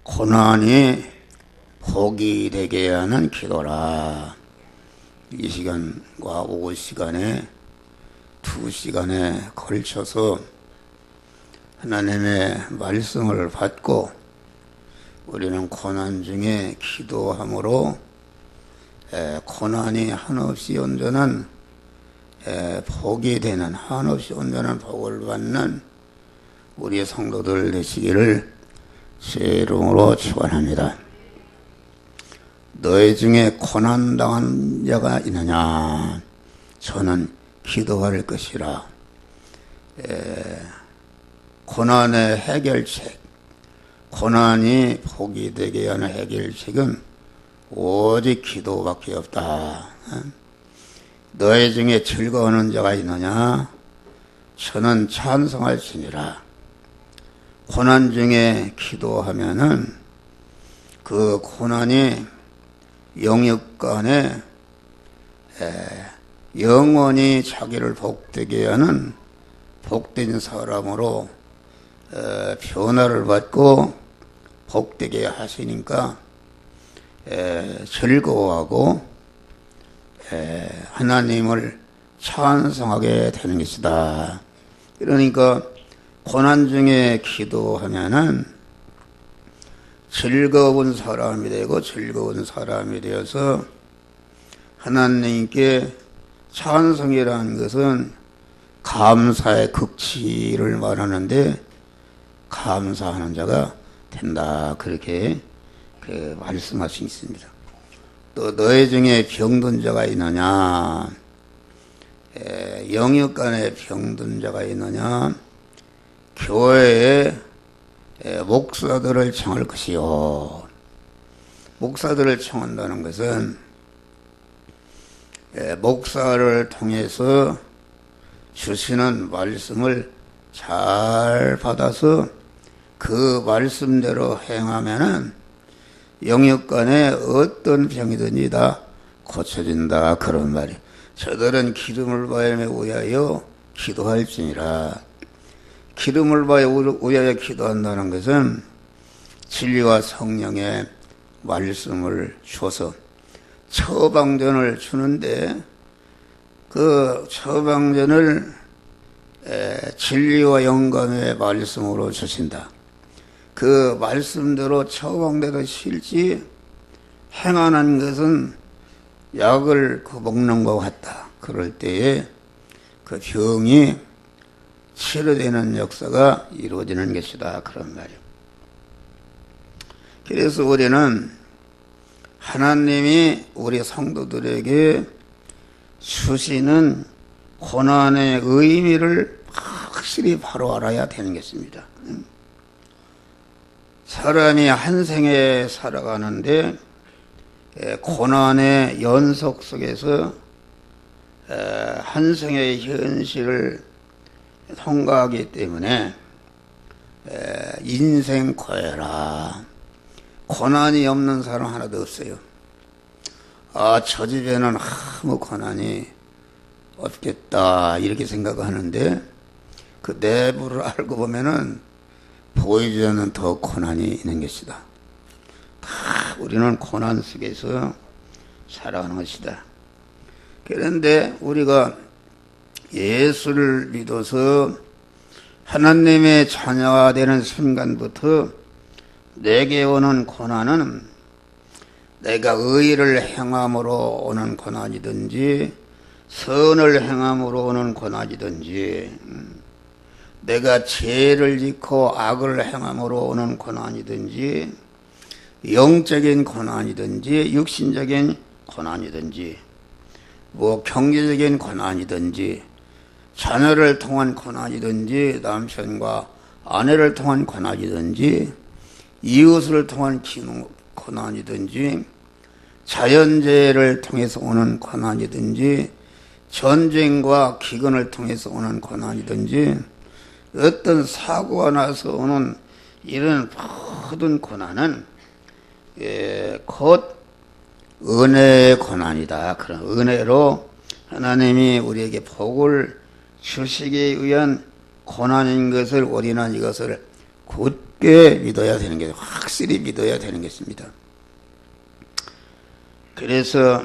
고난이 복이 되게 하는 기도라. 이 시간과 오후 시간에 2시간에 걸쳐서 하나님의 말씀을 받고 우리는 고난 중에 기도함으로 고난이 한없이 온전한 복이 되는, 한없이 온전한 복을 받는 우리 성도들 되시기를 주의 이름으로 축원합니다. 너희 중에 고난당한 자가 있느냐? 저는 기도할 것이라. 고난의 해결책, 고난이 복이 되게 하는 해결책은 오직 기도밖에 없다. 너희 중에 즐거워하는 자가 있느냐? 저는 찬송할지니라. 고난 중에 기도하면은 그 고난이 영육간에 영원히 자기를 복되게 하는 복된 사람으로 변화를 받고 복되게 하시니까 즐거워하고 하나님을 찬송하게 되는 것이다. 그러니까 고난 중에 기도하면은 즐거운 사람이 되고 즐거운 사람이 되어서 하나님께 찬송이라는 것은 감사의 극치를 말하는데 감사하는 자가 된다. 그렇게 말씀할 수 있습니다. 또 너희 중에 병든 자가 있느냐? 영육간에 병든 자가 있느냐? 교회에 목사들을 청할 것이요. 목사들을 청한다는 것은 목사를 통해서 주시는 말씀을 잘 받아서 그 말씀대로 행하면은 영육간에 어떤 병이든지 다 고쳐진다. 그런 말이에요. 저들은 기름을 바에 위하여 기도할지니라. 기름을 바에 위하여 기도한다는 것은 진리와 성령의 말씀을 줘서 처방전을 주는데 그 처방전을 진리와 영감의 말씀으로 주신다. 그 말씀대로 처방대로 실지 행하는 것은 약을 먹는 것 같다. 그럴 때에 그 병이 치료되는 역사가 이루어지는 것이다. 그런 말이에요. 그래서 우리는 하나님이 우리 성도들에게 주시는 고난의 의미를 확실히 바로 알아야 되는 것입니다. 사람이 한 생에 살아가는데 고난의 연속 속에서 한 생의 현실을 통과하기 때문에 인생 고해라. 고난이 없는 사람 하나도 없어요. 저 집에는 아무 고난이 없겠다 이렇게 생각하는데 그 내부를 알고 보면은 보이지 않는 더 고난이 있는 것이다. 다 우리는 고난 속에서 살아가는 것이다. 그런데 우리가 예수를 믿어서 하나님의 자녀가 되는 순간부터 내게 오는 고난은 내가 의를 행함으로 오는 고난이든지 선을 행함으로 오는 고난이든지 내가 죄를 짓고 악을 행함으로 오는 고난이든지 영적인 고난이든지 육신적인 고난이든지 뭐 경제적인 고난이든지 자녀를 통한 고난이든지 남편과 아내를 통한 고난이든지 이웃을 통한 고난이든지 자연재해를 통해서 오는 고난이든지 전쟁과 기근을 통해서 오는 고난이든지 어떤 사고가 나서 오는 이런 모든 고난은 곧 은혜의 고난이다. 그런 은혜로 하나님이 우리에게 복을 주시기 위한 고난인 것을 우리는 이것을 굳게 믿어야 되는 게, 확실히 믿어야 되는 것입니다. 그래서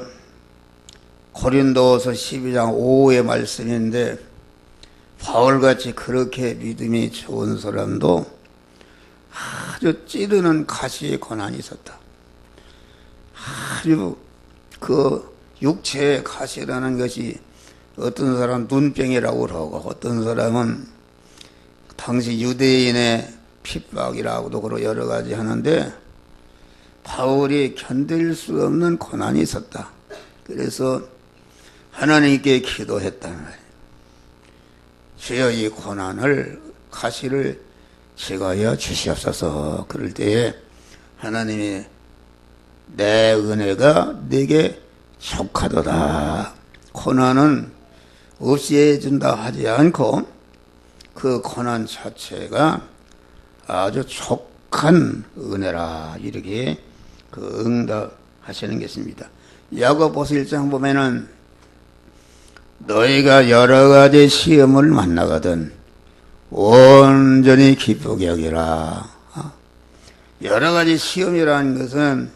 고린도서 12장 5의 말씀인데, 바울같이 그렇게 믿음이 좋은 사람도 아주 찌르는 가시의 고난이 있었다. 아주 그 육체의 가시라는 것이 어떤 사람은 눈병이라고 그러고, 어떤 사람은 당시 유대인의 핍박이라고도 그러고 여러 가지 하는데, 바울이 견딜 수 없는 고난이 있었다. 그래서 하나님께 기도했단 말이에요. 주여, 이 고난을, 가시를 제거하여 주시옵소서. 그럴 때에 하나님이 내 은혜가 네게 족하도다. 고난은 없애준다 하지 않고 그 고난 자체가 아주 족한 은혜라, 이렇게 그 응답하시는 것입니다. 야고보서 1장 보면은 너희가 여러 가지 시험을 만나거든 온전히 기쁘게 여기라. 여러 가지 시험이라는 것은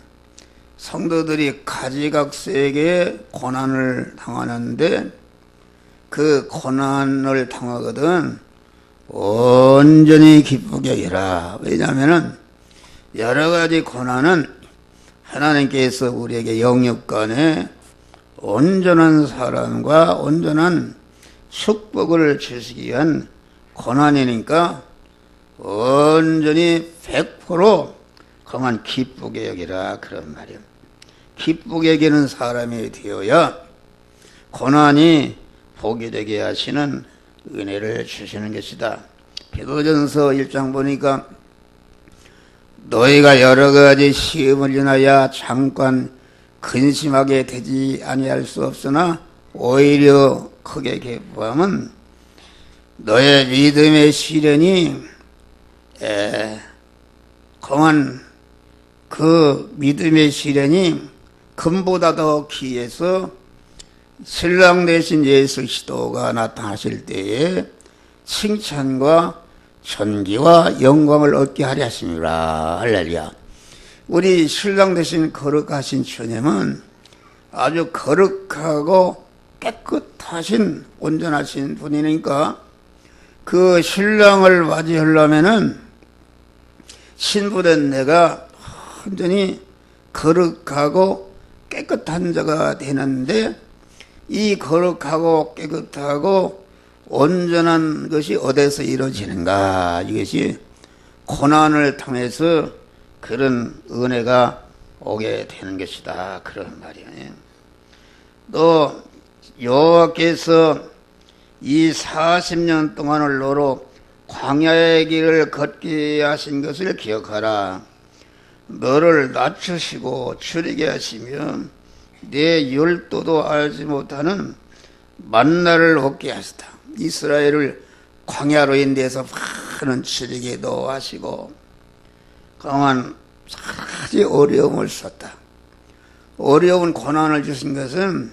성도들이 가지각색의 고난을 당하는데, 그 고난을 당하거든 온전히 기쁘게 여기라. 왜냐하면 여러 가지 고난은 하나님께서 우리에게 영육간에 온전한 사람과 온전한 축복을 주시기 위한 고난이니까 온전히 100% 그만 기쁘게 여기라, 그런 말이에요. 기쁘게 여기는 사람이 되어야 고난이 복이 되게 하시는 은혜를 주시는 것이다. 베드로전서 1장 보니까 너희가 여러 가지 시험을 인하여 잠깐 근심하게 되지 아니할 수 없으나 오히려 크게 기뻐함은 너의 믿음의 시련이 공한 그 믿음의 시련이 금보다 더 귀해서 신랑 되신 예수 그리스도가 나타나실 때에 칭찬과 존귀와 영광을 얻게 하려 하심이라. 할렐루야. 우리 신랑 되신 거룩하신 주님은 아주 거룩하고 깨끗하신 온전하신 분이니까 그 신랑을 맞이하려면은 신부된 내가 완전히 거룩하고 깨끗한 자가 되는데, 이 거룩하고 깨끗하고 온전한 것이 어디서 이루어지는가? 이것이 고난을 통해서 그런 은혜가 오게 되는 것이다, 그런 말이에요. 또 여호와께서 이 40년 동안을 너로 광야의 길을 걷게 하신 것을 기억하라. 너를 낮추시고 줄이게 하시며 내 열도도 알지 못하는 만나를 얻게 하시다. 이스라엘을 광야로 인해서 많은 줄이게도 하시고 그동안 아주 어려움을 썼다. 어려운 고난을 주신 것은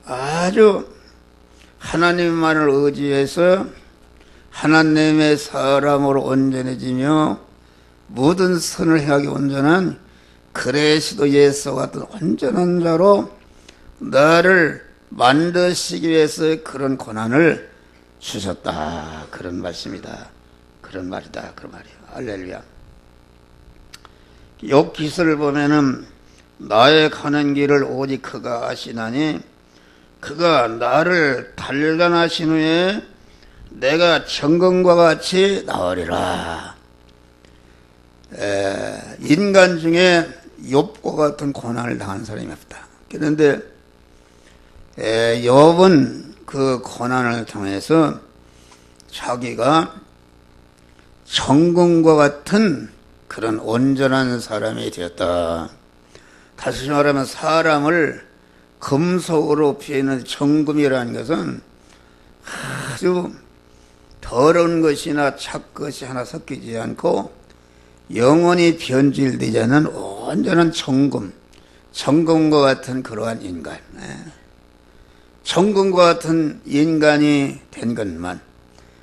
아주 하나님만을 의지해서 하나님의 사람으로 온전해지며 모든 선을 행하기 온전한 그리스도 예수와 같은 온전한 자로 나를 만드시기 위해서 그런 고난을 주셨다, 그런 말씀이다, 그런 말이다, 그 말이에요. 할렐루야. 욥기서를 보면은 나의 가는 길을 오직 그가 아시나니 그가 나를 단련하신 후에 내가 정금과 같이 나으리라. 인간 중에 욥과 같은 고난을 당한 사람이 없다. 그런데 욥은 그 고난을 통해서 자기가 정금과 같은 그런 온전한 사람이 되었다. 다시 말하면 사람을 금속으로 비하는 정금이라는 것은 아주 더러운 것이나 착것이 하나 섞이지 않고 영원히 변질되지 않는 온전한 정금, 정금과 같은 그러한 인간, 정금과 같은 인간이 된 것만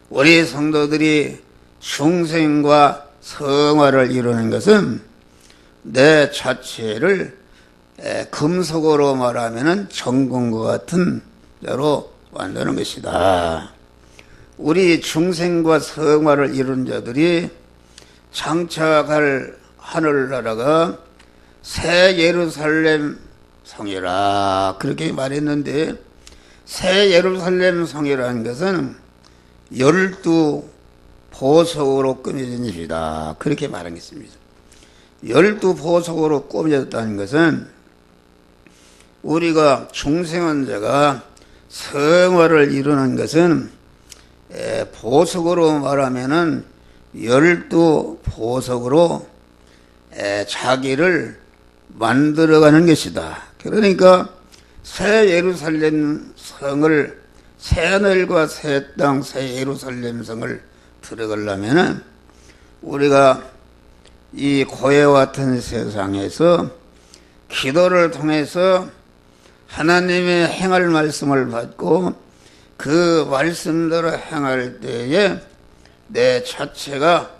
우리 성도들이 중생과 성화를 이루는 것은 내 자체를 금속으로 말하면 정금과 같은 자로 만드는 것이다. 우리 중생과 성화를 이룬 자들이 장차갈 하늘나라가 새 예루살렘 성이라 그렇게 말했는데, 새 예루살렘 성이라는 것은 12보석으로 꾸며진 집이다 그렇게 말하겠습니다. 12보석으로 꾸며졌다는 것은 우리가 중생원자가 성화를 이루는 것은 보석으로 말하면은 12보석으로 자기를 만들어가는 것이다. 그러니까 새 예루살렘 성을, 새 하늘과 새 땅, 새 예루살렘 성을 들어가려면은 우리가 이 고해와 같은 세상에서 기도를 통해서 하나님의 행할 말씀을 받고 그 말씀대로 행할 때에 내 자체가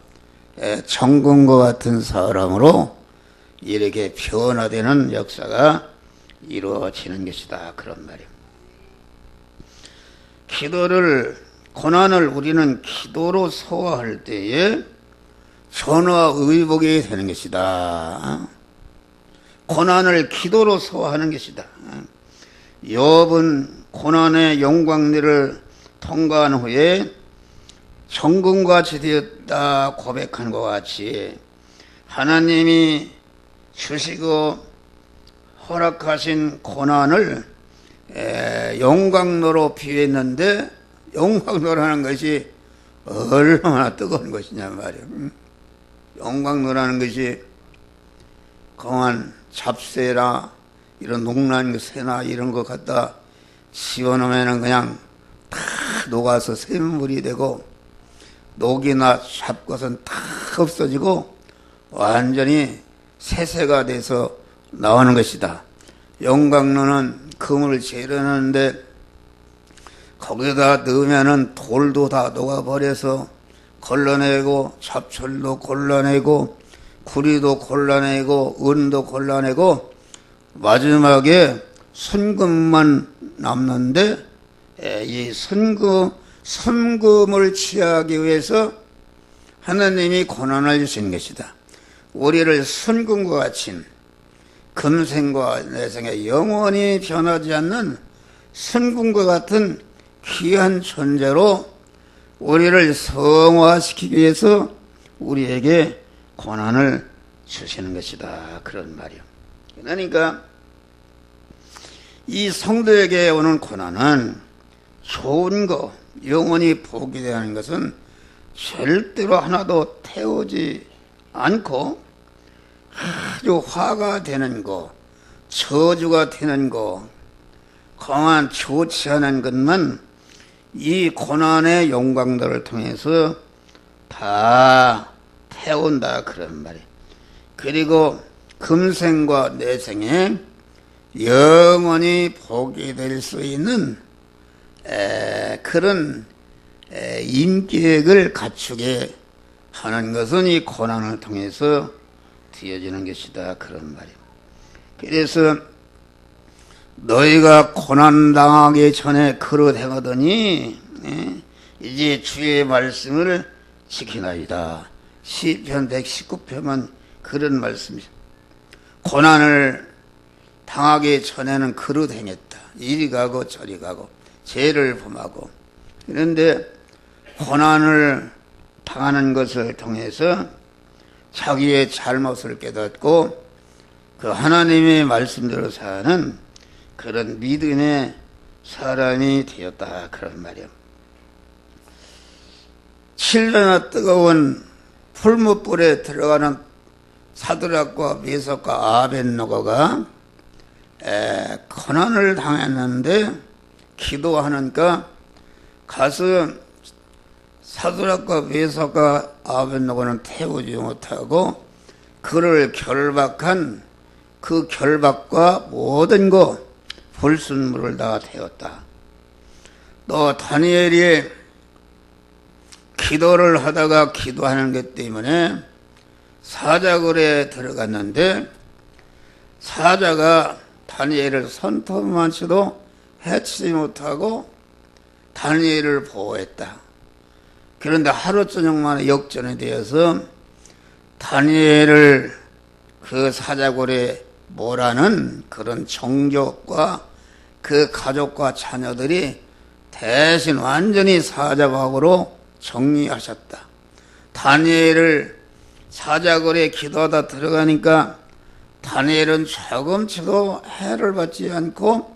정금과 같은 사람으로 이렇게 변화되는 역사가 이루어지는 것이다 그런 말이에요. 기도를, 고난을 우리는 기도로 소화할 때에 전화의복이 되는 것이다. 고난을 기도로 소화하는 것이다. 욥은 고난의 영광리를 통과한 후에 정금같이 되었다 고백한 것 같이 하나님이 주시고 허락하신 고난을 용광로로 비유했는데, 용광로라는 것이 얼마나 뜨거운 것이냐 말이에요. 용광로라는 것이 강한 잡새나 이런 농란 새나 이런 것 갖다 집어넣으면 그냥 다 녹아서 샘물이 되고, 녹이나 잡것은 다 없어지고 완전히 새새가 돼서 나오는 것이다. 용광로는 금을 재려는데 거기다 넣으면은 돌도 다 녹아버려서 걸러내고, 잡철도 골라내고, 구리도 골라내고, 은도 골라내고, 마지막에 순금만 남는데, 이 순금을 취하기 위해서 하나님이 고난을 주신 것이다. 우리를 순금과 같이 금생과 내생에 영원히 변하지 않는 순금과 같은 귀한 존재로 우리를 성화시키기 위해서 우리에게 고난을 주시는 것이다 그런 말이요. 그러니까 이 성도에게 오는 고난은 좋은 거, 영원히 복이 되는 것은 절대로 하나도 태우지 않고 아주 화가 되는 거, 저주가 되는 거, 강한 좋지 않은 것만 이 고난의 영광들을 통해서 다 태운다 그런 말이에요. 그리고 금생과 내생에 영원히 복이 될 수 있는 그런 인격을 갖추게 하는 것은 이 고난을 통해서 되어지는 것이다 그런 말이에요. 그래서 너희가 고난당하기 전에 그릇 행하더니 이제 주의 말씀을 지키나이다. 시편 119편은 그런 말씀이죠. 고난을 당하기 전에는 그릇 행했다. 이리 가고 저리 가고 죄를 범하고. 그런데 고난을 당하는 것을 통해서 자기의 잘못을 깨닫고 그 하나님의 말씀대로 사는 그런 믿음의 사람이 되었다 그런 말이에요. 7년나 뜨거운 풀무불에 들어가는 사드락과 메삭과 아벳노고가 고난을 당했는데 기도하니까 가서 사드락과 메삭과 아벳노고는 태우지 못하고 그를 결박한 그 결박과 모든 것 불순물을 다 태웠다. 또 다니엘이 기도를 하다가 기도하는 것 때문에 사자굴에 들어갔는데 사자가 다니엘을 손톱만 쳐도 해치지 못하고 다니엘을 보호했다. 그런데 하루 저녁만에 역전이 되어서 다니엘을 그 사자굴에 몰아는 그런 종족과 그 가족과 자녀들이 대신 완전히 사자박으로 정리하셨다. 다니엘을 사자굴에 기도하다 들어가니까 다니엘은 조금치도 해를 받지 않고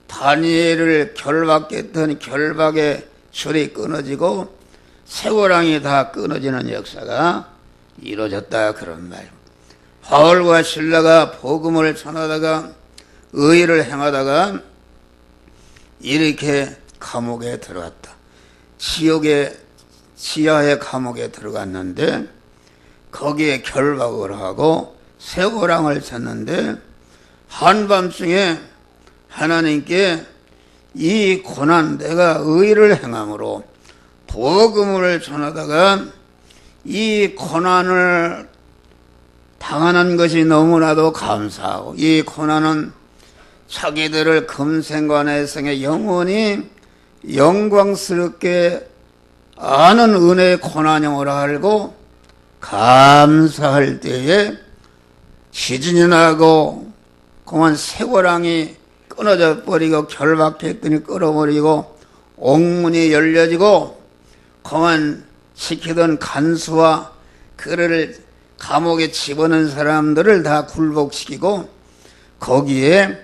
다니엘을 결박했던 결박의 줄이 끊어지고 쇠고랑이 다 끊어지는 역사가 이루어졌다. 그런 말이에요. 바울과 실라가 복음을 전하다가 의를 행하다가 이렇게 감옥에 들어갔다. 지옥의 지하의 감옥에 들어갔는데 거기에 결박을 하고 쇠고랑을 쳤는데 한밤중에 하나님께 이 고난, 내가 의를 행함으로 복음을 전하다가 이 고난을 당하는 것이 너무나도 감사하고 이 고난은 자기들을 금생과 내생에 영원히 영광스럽게 아는 은혜의 고난형으로 알고 감사할 때에 지진이 나고 그만 쇠고랑이 끊어져 버리고 결박했더니 끌어버리고 옥문이 열려지고 그만 시키던 간수와 그를 감옥에 집어넣은 사람들을 다 굴복시키고 거기에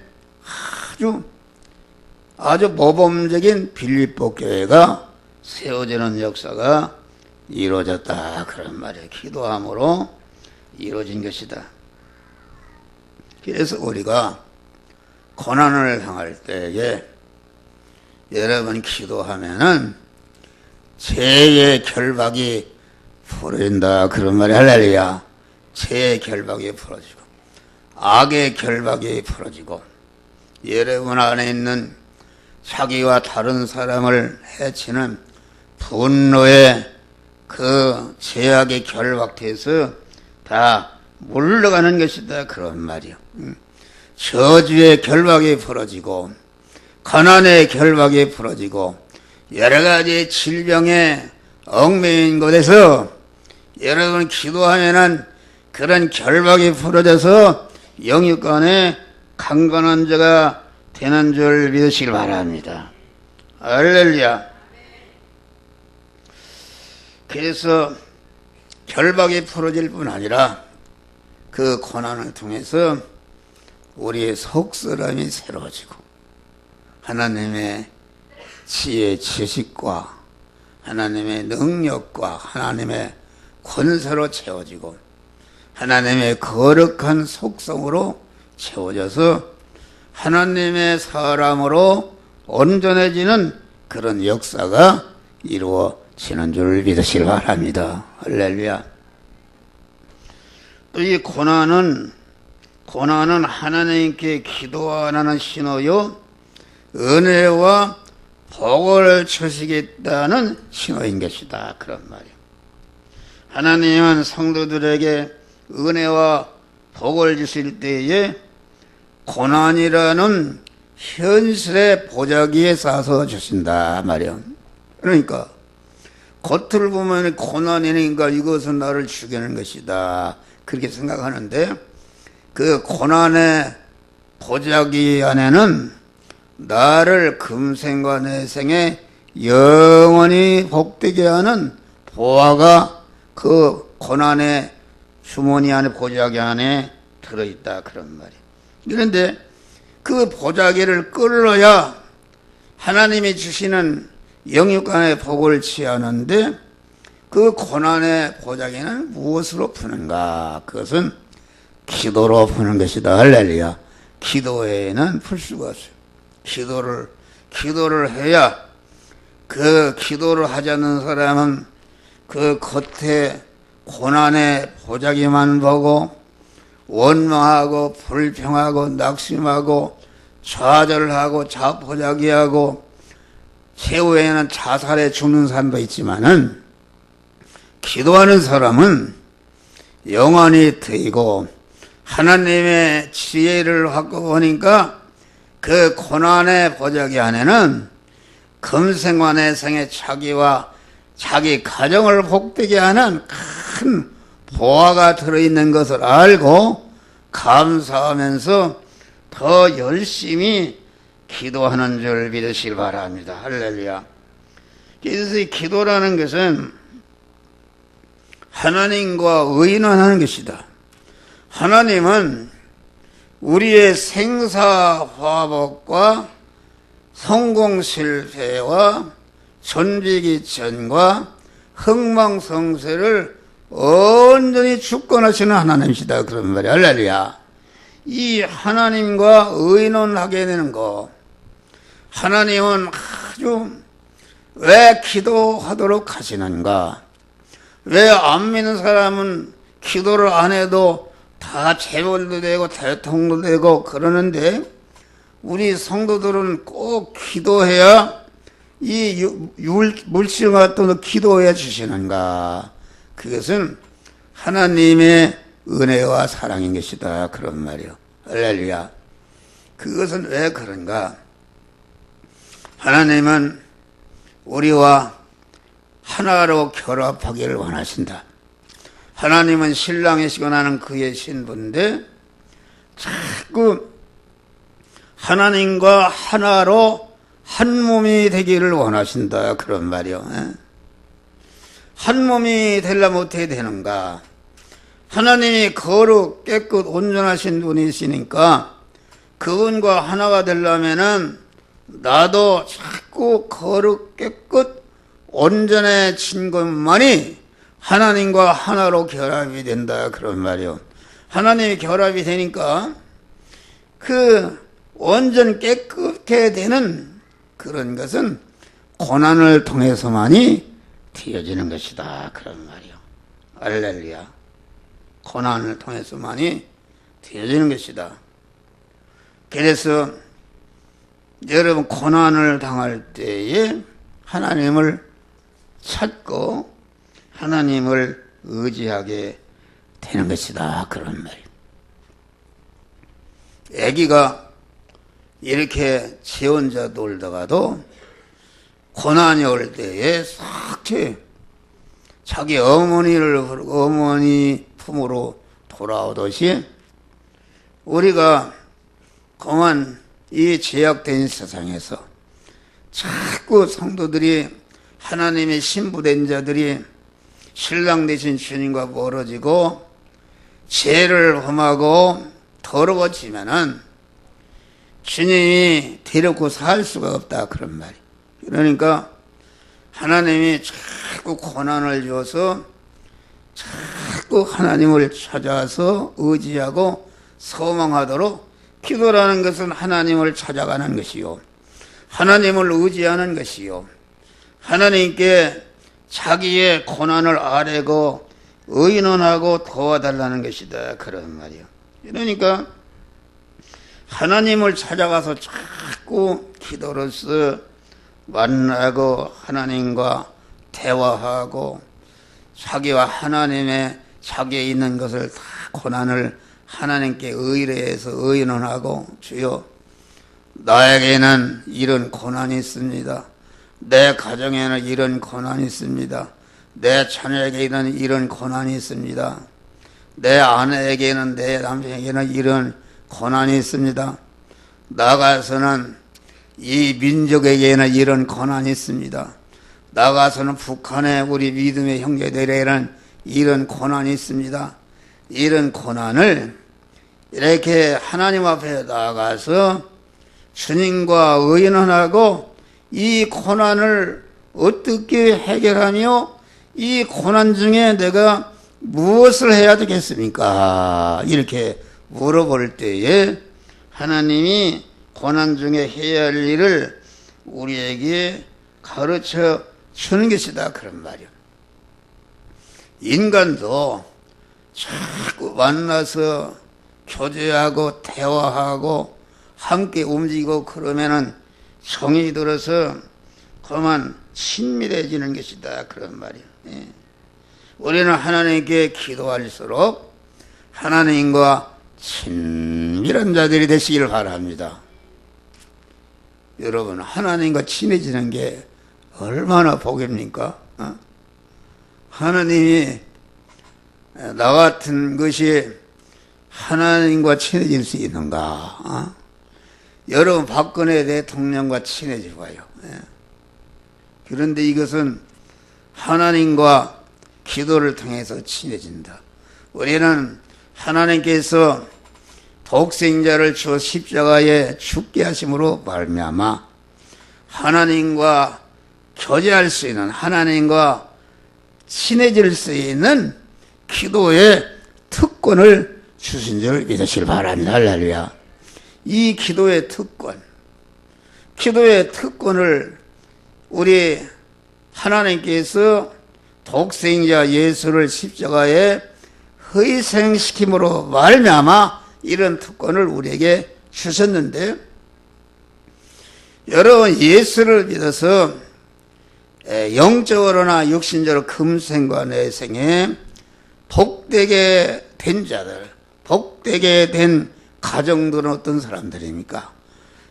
아주 모범적인 빌립보 교회가 세워지는 역사가 이루어졌다. 그런 말이에요. 기도함으로 이루어진 것이다. 그래서 우리가 고난을 당할 때에 여러분 기도하면은 죄의 결박이 풀어진다. 그런 말이 할렐루야. 죄의 결박이 풀어지고 악의 결박이 풀어지고 여러분 안에 있는 자기와 다른 사람을 해치는 분노의 그 죄악의 결박돼서 다 물러가는 것이다. 그런 말이요. 저주의 결박이 풀어지고 가난의 결박이 풀어지고 여러 가지 질병에 얽매인 곳에서 여러분 기도하면은 그런 결박이 풀어져서 영육간에 강건한 자가 되는 줄 믿으시길 바랍니다. 할렐루야. 그래서 결박이 풀어질 뿐 아니라 그 고난을 통해서 우리의 속사람이 새로워지고 하나님의 지혜 지식과 하나님의 능력과 하나님의 권세로 채워지고 하나님의 거룩한 속성으로 채워져서 하나님의 사람으로 온전해지는 그런 역사가 이루어지는 줄 믿으시길 바랍니다. 할렐루야. 또 이 고난은 하나님께 기도하는 신호요 은혜와 복을 주시겠다는 신호인 것이다. 그런 말이에요. 하나님은 성도들에게 은혜와 복을 주실 때에 고난이라는 현실의 보자기에 싸서 주신다 말이에요. 그러니까 겉을 보면 고난이니까 이것은 나를 죽이는 것이다 그렇게 생각하는데 그 고난의 보자기 안에는 나를 금생과 내생에 영원히 복되게 하는 보화가 그 고난의 주머니 안에 보자기 안에 들어있다 그런 말이에요. 그런데 그 보자기를 끌어야 하나님이 주시는 영육간의 복을 취하는데 그 고난의 보자기는 무엇으로 푸는가? 그것은 기도로 푸는 것이다. 할렐루야. 기도 외에는 풀 수가 없어요. 기도를 해야 그 기도를 하지 않는 사람은 그 겉에 고난의 보자기만 보고 원망하고 불평하고 낙심하고 좌절하고 자포자기하고 최후에는 자살에 죽는 사람도 있지만은 기도하는 사람은 영원히 트이고 하나님의 지혜를 갖고 보니까 그 고난의 보자기 안에는 금생완해성의 자기와 자기 가정을 복되게 하는 큰 보화가 들어있는 것을 알고 감사하면서 더 열심히 기도하는 줄 믿으시길 바랍니다. 할렐루야. 그래서 이 기도라는 것은 하나님과 의논하는 것이다. 하나님은 우리의 생사화복과 성공실패와 전비기천과 흥망성쇠를 온전히 주권하시는 하나님이시다. 그런 말이야. 할렐루야. 이 하나님과 의논하게 되는 거, 하나님은 아주 왜 기도하도록 하시는가? 왜 안 믿는 사람은 기도를 안 해도 다 재벌도 되고 대통령도 되고 그러는데 우리 성도들은 꼭 기도해야 이 물질 같은 기도해 주시는가? 그것은 하나님의 은혜와 사랑인 것이다. 그런 말이요. 할렐루야. 그것은 왜 그런가? 하나님은 우리와 하나로 결합하기를 원하신다. 하나님은 신랑이시고 나는 그의 신부인데 자꾸 하나님과 하나로 한 몸이 되기를 원하신다. 그런 말이요. 한 몸이 되려면 어떻게 되는가? 하나님이 거룩 깨끗 온전하신 분이시니까 그분과 하나가 되려면은 나도 자꾸 거룩 깨끗 온전해진 것만이 하나님과 하나로 결합이 된다. 그런 말이요. 하나님이 결합이 되니까 그 온전 깨끗게 되는 그런 것은 고난을 통해서만이 되어지는 것이다. 그런 말이요. 할렐루야. 고난을 통해서만이 되어지는 것이다. 그래서 여러분 고난을 당할 때에 하나님을 찾고 하나님을 의지하게 되는 것이다. 그런 말이에요. 아기가 이렇게 지 혼자 놀다가도 고난이 올 때에 싹 자기 어머니를 부르고 어머니 품으로 돌아오듯이 우리가 그만 이 제약된 세상에서 자꾸 성도들이 하나님의 신부된 자들이 신랑 되신 주님과 멀어지고 죄를 범하고 더러워지면은 주님이 데리고 살 수가 없다. 그런 말이. 그러니까 하나님이 자꾸 고난을 줘서 자꾸 하나님을 찾아서 의지하고 소망하도록 기도라는 것은 하나님을 찾아가는 것이요. 하나님을 의지하는 것이요. 하나님께 자기의 고난을 아뢰고 의논하고 도와달라는 것이다. 그런 말이요. 그러니까 하나님을 찾아가서 자꾸 기도로서 만나고 하나님과 대화하고 자기와 하나님의 자기에 있는 것을 다 고난을 하나님께 의뢰해서 의논하고 주여 나에게는 이런 고난이 있습니다. 내 가정에는 이런 고난이 있습니다. 내 자녀에게는 이런 고난이 있습니다. 내 아내에게는 내 남편에게는 이런 고난이 있습니다. 나가서는 이 민족에게는 이런 고난이 있습니다. 나가서는 북한의 우리 믿음의 형제들에게는 이런 고난이 있습니다. 이런 고난을 이렇게 하나님 앞에 나가서 주님과 의논하고 이 고난을 어떻게 해결하며 이 고난 중에 내가 무엇을 해야 되겠습니까? 이렇게 물어볼 때에 하나님이 고난 중에 해야 할 일을 우리에게 가르쳐 주는 것이다. 그런 말이야. 인간도 자꾸 만나서 교제하고 대화하고 함께 움직이고 그러면은 정이 들어서 그만 친밀해지는 것이다. 그런 말이야. 예. 우리는 하나님께 기도할수록 하나님과 친밀한 자들이 되시기를 바랍니다. 여러분, 하나님과 친해지는 게 얼마나 복입니까? 하나님이 나 같은 것이 하나님과 친해질 수 있는가? 여러분, 박근혜 대통령과 친해져 봐요. 그런데 이것은 하나님과 기도를 통해서 친해진다. 우리는 하나님께서 독생자를 주 십자가에 죽게 하심으로 말미암아 하나님과 교제할 수 있는, 하나님과 친해질 수 있는 기도의 특권을 주신 줄 믿으시길 바랍니다. 할렐루야. 이 기도의 특권을 우리 하나님께서 독생자 예수를 십자가에 희생시킴으로 말미암아 이런 특권을 우리에게 주셨는데, 여러분, 예수를 믿어서 영적으로나 육신적으로 금생과 내생에 복되게 된 자들, 복되게 된 가정들은 어떤 사람들입니까?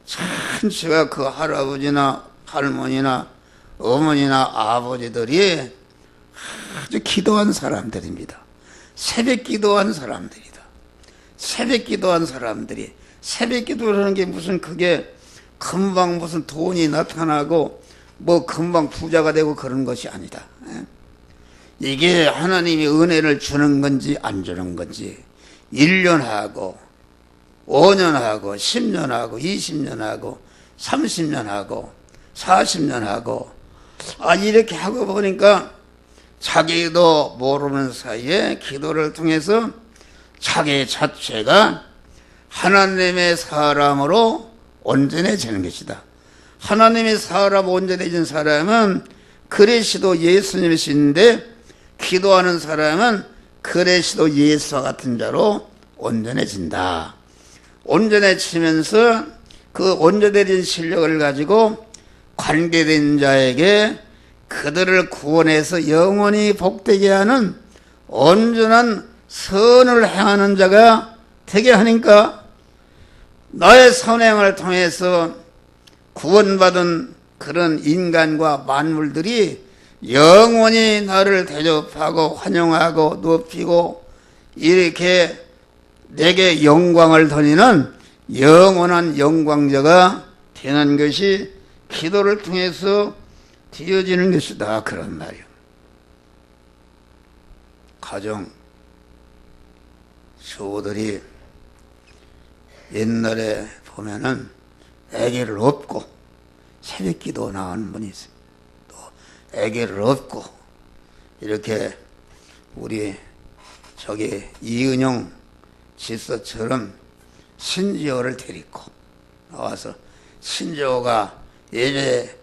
전체가 그 할아버지나 할머니나 어머니나 아버지들이 아주 기도한 사람들입니다. 새벽 기도한 사람들이다. 새벽 기도한 사람들이, 새벽 기도라는 게 무슨 그게 금방 무슨 돈이 나타나고 뭐 금방 부자가 되고 그런 것이 아니다. 이게 하나님이 은혜를 주는 건지 안 주는 건지 1년 하고 5년 하고 10년 하고 20년 하고 30년 하고 40년 하고 이렇게 하고 보니까 자기도 모르는 사이에 기도를 통해서 자기 자체가 하나님의 사람으로 온전해지는 것이다. 하나님의 사람 온전해진 사람은 그리스도 예수님이신데, 기도하는 사람은 그리스도 예수와 같은 자로 온전해진다. 온전해지면서 그 온전해진 실력을 가지고 관계된 자에게 그들을 구원해서 영원히 복되게 하는 온전한 선을 행하는 자가 되게 하니까, 나의 선행을 통해서 구원받은 그런 인간과 만물들이 영원히 나를 대접하고 환영하고 높이고 이렇게 내게 영광을 돌리는 영원한 영광자가 되는 것이 기도를 통해서 되어지는 것이다. 그런 말이요. 가정 주부들이 옛날에 보면은 아기를 업고 새벽 기도 나오는 분이 있어요. 또 아기를 업고 이렇게 우리 저기 이은영 지서처럼 신지호를 데리고 나와서, 신지호가 예배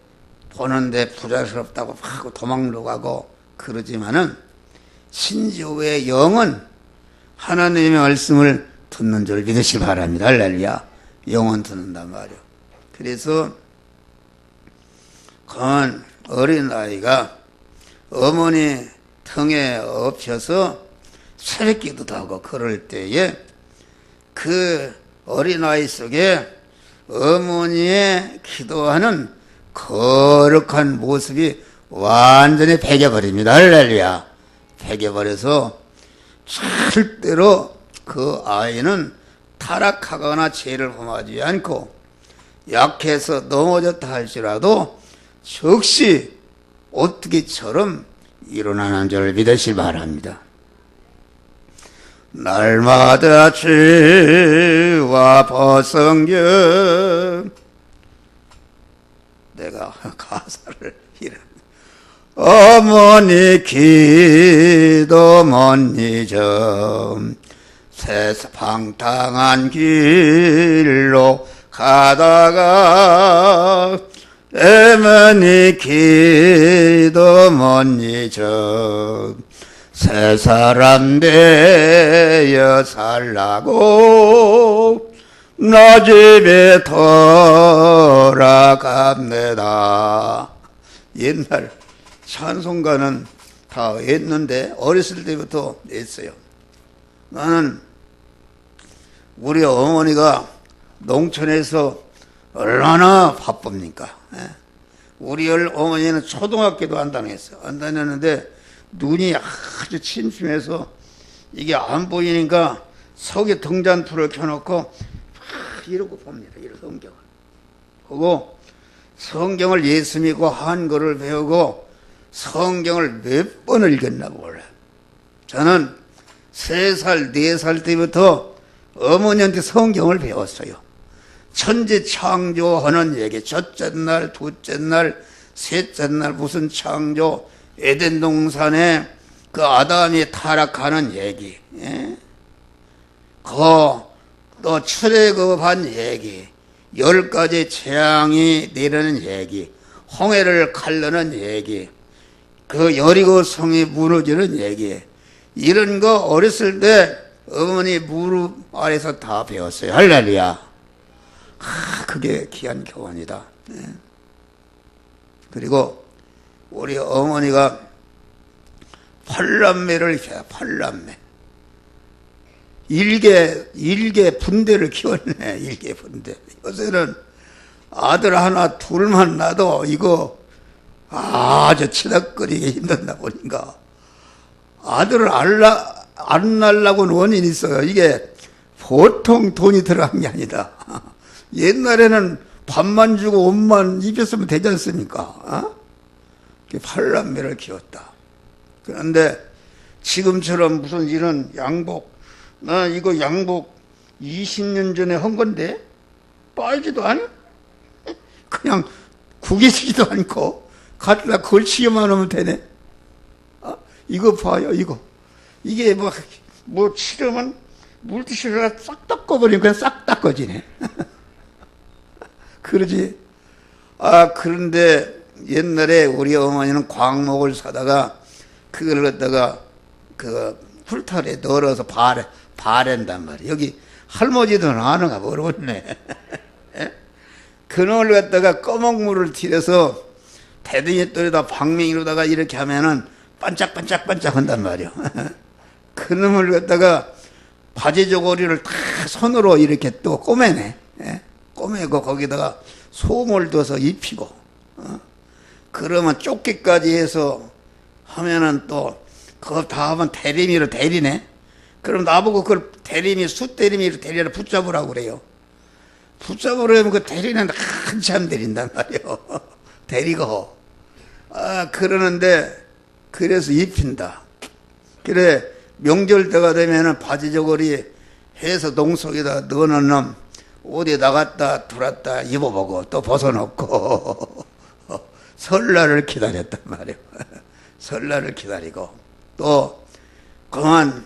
보는데 부자스럽다고 하고 도망도 가고 그러지만은 신지호의 영은 하나님의 말씀을 듣는 줄 믿으시기 바랍니다. 할렐루야. 영은 듣는단 말이요. 그래서 그 어린아이가 어머니 등에 엎혀서 새벽 기도도 하고 그럴 때에 그 어린아이 속에 어머니의 기도하는 거룩한 모습이 완전히 배겨버립니다. 할렐루야. 배겨버려서 절대로 그 아이는 타락하거나 죄를 범하지 않고, 약해서 넘어졌다 할지라도 즉시 어떻게처럼 일어나는 줄 믿으시기 바랍니다. 날마다 죄와 벗성경, 내가 가사를 이런, 어머니 기도 못 잊어 세상방탕한 길로 가다가 어머니 기도 못 잊어 새 사람 되어 살라고 나 집에 돌아갑니다. 옛날 찬송가는 다 했는데 어렸을 때부터 했어요. 나는 우리 어머니가 농촌에서 얼마나 바쁩니까? 우리 어머니는 초등학교도 안 다녔어요. 안 다녔는데 눈이 아주 침침해서 이게 안 보이니까 석유 등잔불을 켜놓고 이러고 봅니다. 이런 성경을 보고 성경을 예수 믿고 한글을 배우고 성경을 몇 번을 읽었나 몰라요. 저는 3살, 4살 때부터 어머니한테 성경을 배웠어요. 천지 창조하는 얘기, 첫째 날, 둘째 날, 셋째 날 무슨 창조, 에덴 동산에 그 아담이 타락하는 얘기, 또 출애굽한 얘기, 10가지 재앙이 내리는 얘기, 홍해를 갈르는 얘기, 그 여리고 성이 무너지는 얘기, 이런 거 어렸을 때 어머니 무릎 아래서 다 배웠어요. 할렐루야. 그게 귀한 교훈이다. 그리고 우리 어머니가 8남매를 키워요. 8남매. 일개 분대를 키웠네. 일개 분대. 요새는 아들 하나 둘만 낳아도 이거 아주 치닥거리기 힘든다 보니까 아들을 안 낳으려고는 원인이 있어요. 이게 보통 돈이 들어간 게 아니다. 옛날에는 밥만 주고 옷만 입혔으면 되지 않습니까? 8남매를 키웠다. 그런데 지금처럼 무슨 이런 양복, 나 이거 양복 20년 전에 한 건데 빨지도 않아? 그냥 구기지도 않고 갖다 걸치기만 하면 되네. 이거 봐요, 이거. 이게 뭐 치르면 물티슈가 싹 닦아버리면 그냥 싹 닦아지네. 그러지. 그런데 옛날에 우리 어머니는 광목을 사다가 그걸 갖다가 그 풀털에 널어서 바랜단 말이야. 여기 할머니도 아는가 모르겠네. 그놈을 갖다가 꺼먹물을 튀려서 대등이 떨에다 방맹이로다가 이렇게 하면은 반짝반짝반짝 한단 말이야. 그놈을 갖다가 바지 저고리를 다 손으로 이렇게 또 꼬매네. 꼬매고 거기다가 솜을 둬서 입히고, 그러면 조끼까지 해서 하면은 또 그거 다 하면 대리미로 대리네. 그럼 나보고 그걸 대리미, 숫대리미로 대리를 붙잡으라고 그래요. 붙잡으려면 그 대리는 한참 대린단 말이요. 대리고. 그러는데 그래서 입힌다. 그래 명절 때가 되면은 바지 저고리 해서 농속에다 넣어놓은 놈 어디 나갔다 들어왔다 입어보고 또 벗어놓고 설날을 기다렸단 말이에요. 설날을 기다리고 또 그만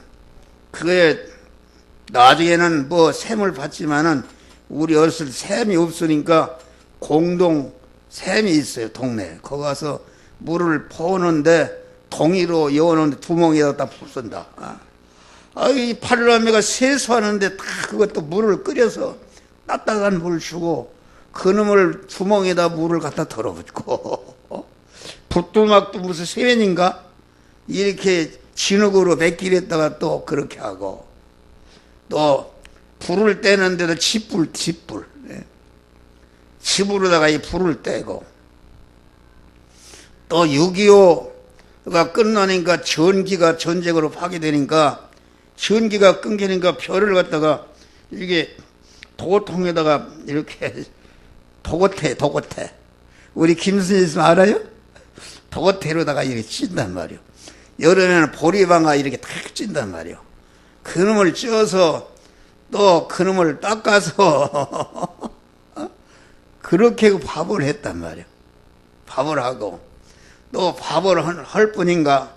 그게 나중에는 뭐 샘을 받지만은 우리 어렸을 때 샘이 없으니까 공동 샘이 있어요. 동네에 거기 가서 물을 퍼오는데 동이로 여놓는데 두멍에다 붓는다. 이 팔남매가 세수하는데 다 그것도 물을 끓여서 따뜻한 물을 주고 그놈을 두멍에다 물을 갖다 덜어붓고 붓두막도 무슨 세면인가 이렇게 진흙으로 맺기했다가 또 그렇게 하고 또 불을 떼는데도 집불 집으로다가 이 불을 떼고 또 6.25가 끝나니까 전기가 전쟁으로 파괴되니까 전기가 끊기니까 별을 갖다가 이게 도통에다가 이렇게 도고태 우리 김순희 씨 알아요? 도고태로다가 이렇게 찐단 말이요. 여름에는 보리방아 이렇게 탁 찐단 말이요. 그놈을 쪄서 또 그놈을 닦아서 그렇게 밥을 했단 말이요. 밥을 하고 또 밥을 할 뿐인가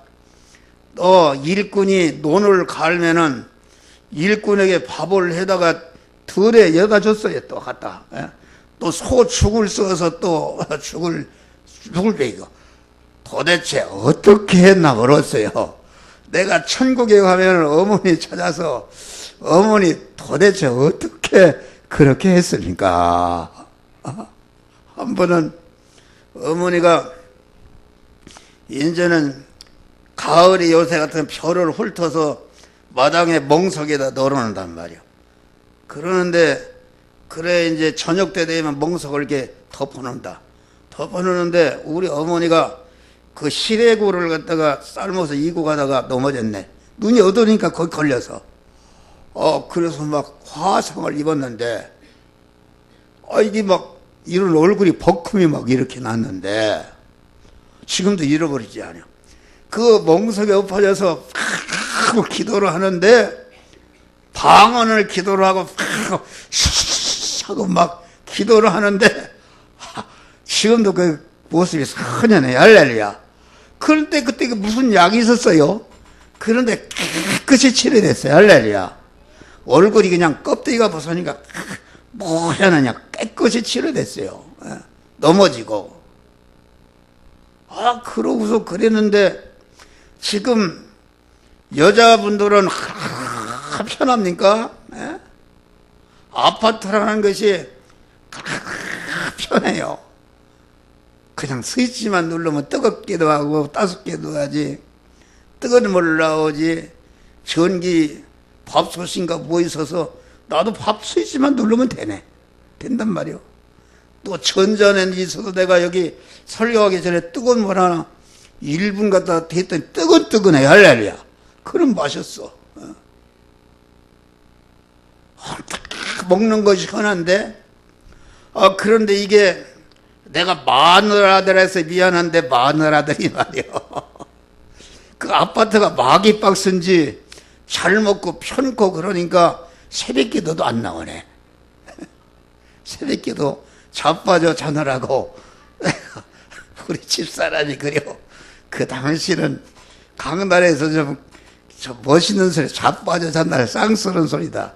또 일꾼이 논을 갈면은 일꾼에게 밥을 해다가 들에 여다 줬어요. 또 갖다 또 소 죽을 써서 또 죽을 베이고 도대체 어떻게 했나 모르겠어요. 내가 천국에 가면 어머니 찾아서 어머니 도대체 어떻게 그렇게 했습니까? 한 번은 어머니가 이제는 가을에 요새 같은 벼를 훑어서 마당에 멍석에다 널어놓는단 말이야. 그러는데 그래 이제 저녁 때 되면 멍석을 이렇게 덮어놓는다. 덮어놓는데 우리 어머니가 그 시래구를 갖다가 삶아서 이고 가다가 넘어졌네. 눈이 어두우니까 거기 걸려서. 그래서 막 화상을 입었는데, 이게 막 이런 얼굴이 버큼이 막 이렇게 났는데, 지금도 잃어버리지 않아. 그 멍석에 엎어져서 기도를 하는데, 방언을 기도를 하고 하고 막 기도를 하는데, 지금도 그 모습이 선연해. 할렐루야. 그런데 그때 무슨 약이 있었어요? 그런데 깨끗이 치료됐어요. 할렐루야. 얼굴이 그냥 껍데기가 벗으니까 뭐하느냐 깨끗이 치료됐어요. 넘어지고. 그러고서 그랬는데 지금 여자분들은 편합니까? 아파트라는 것이 편해요. 그냥 스위치만 누르면 뜨겁게도 하고 따숩게도 하지. 뜨거운 물 나오지. 전기 밥솥인가 뭐 있어서 나도 밥 스위치만 누르면 되네. 된단 말이요. 또 전자는 있어도 내가 여기 설교하기 전에 뜨거운 물 하나 1분 갖다 대했더니 뜨끈뜨끈해. 할렐루야. 그럼 마셨어. 먹는 것이 흔한데, 그런데 이게 내가 마누라들에서 미안한데 마누라들이 말이요. 그 아파트가 마귀박스인지 잘 먹고 편고 그러니까 새벽기도도 안 나오네. 새벽기도 자빠져 자느라고 우리 집사람이 그래요. 그 당시는 강단에서 좀 멋있는 소리, 자빠져 잔다는 쌍스러운 소리다.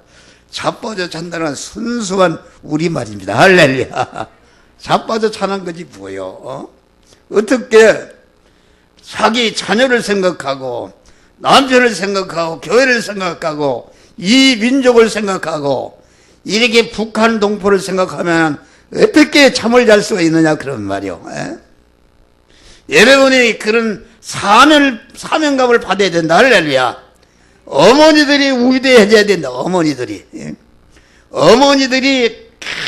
자빠져 잔다는 순수한 우리말입니다. 할렐루야. 자빠져 자는 거지 뭐요? 어떻게 자기 자녀를 생각하고 남편을 생각하고 교회를 생각하고 이 민족을 생각하고 이렇게 북한 동포를 생각하면 어떻게 잠을 잘 수가 있느냐 그런 말이요. 여러분이 그런 사명감을 받아야 된다. 할렐루야. 어머니들이 위대해져야 된다. 어머니들이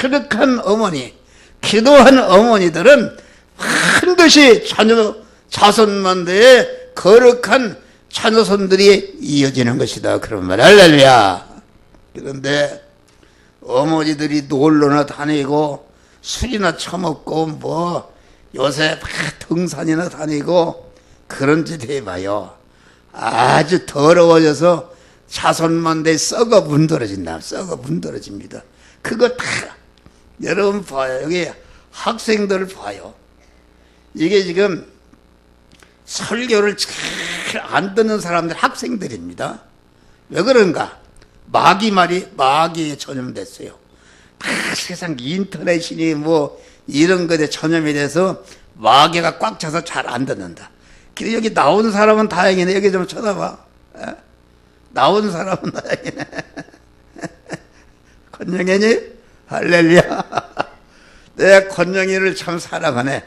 거룩한 어머니, 기도한 어머니들은 반드시 자손만대의 거룩한 자녀손들이 이어지는 것이다. 그런 말. 할렐루야. 그런데 어머니들이 놀러나 다니고 술이나 처먹고 뭐 요새 등산이나 다니고 그런 짓 해봐요. 아주 더러워져서 자손만대 썩어 문드러진다. 썩어 문드러집니다. 그거 다 여러분 봐요. 여기 학생들 봐요. 이게 지금 설교를 잘 안 듣는 사람들 학생들입니다. 왜 그런가? 마귀에 전염됐어요. 세상 인터넷이니 뭐 이런 것에 전염이 돼서 마귀가 꽉 차서 잘 안 듣는다. 근데 여기 나온 사람은 다행이네. 여기 좀 쳐다봐. 나온 사람은 다행이네. 권영애니? 할렐루야. 내 권영애를 참 사랑하네.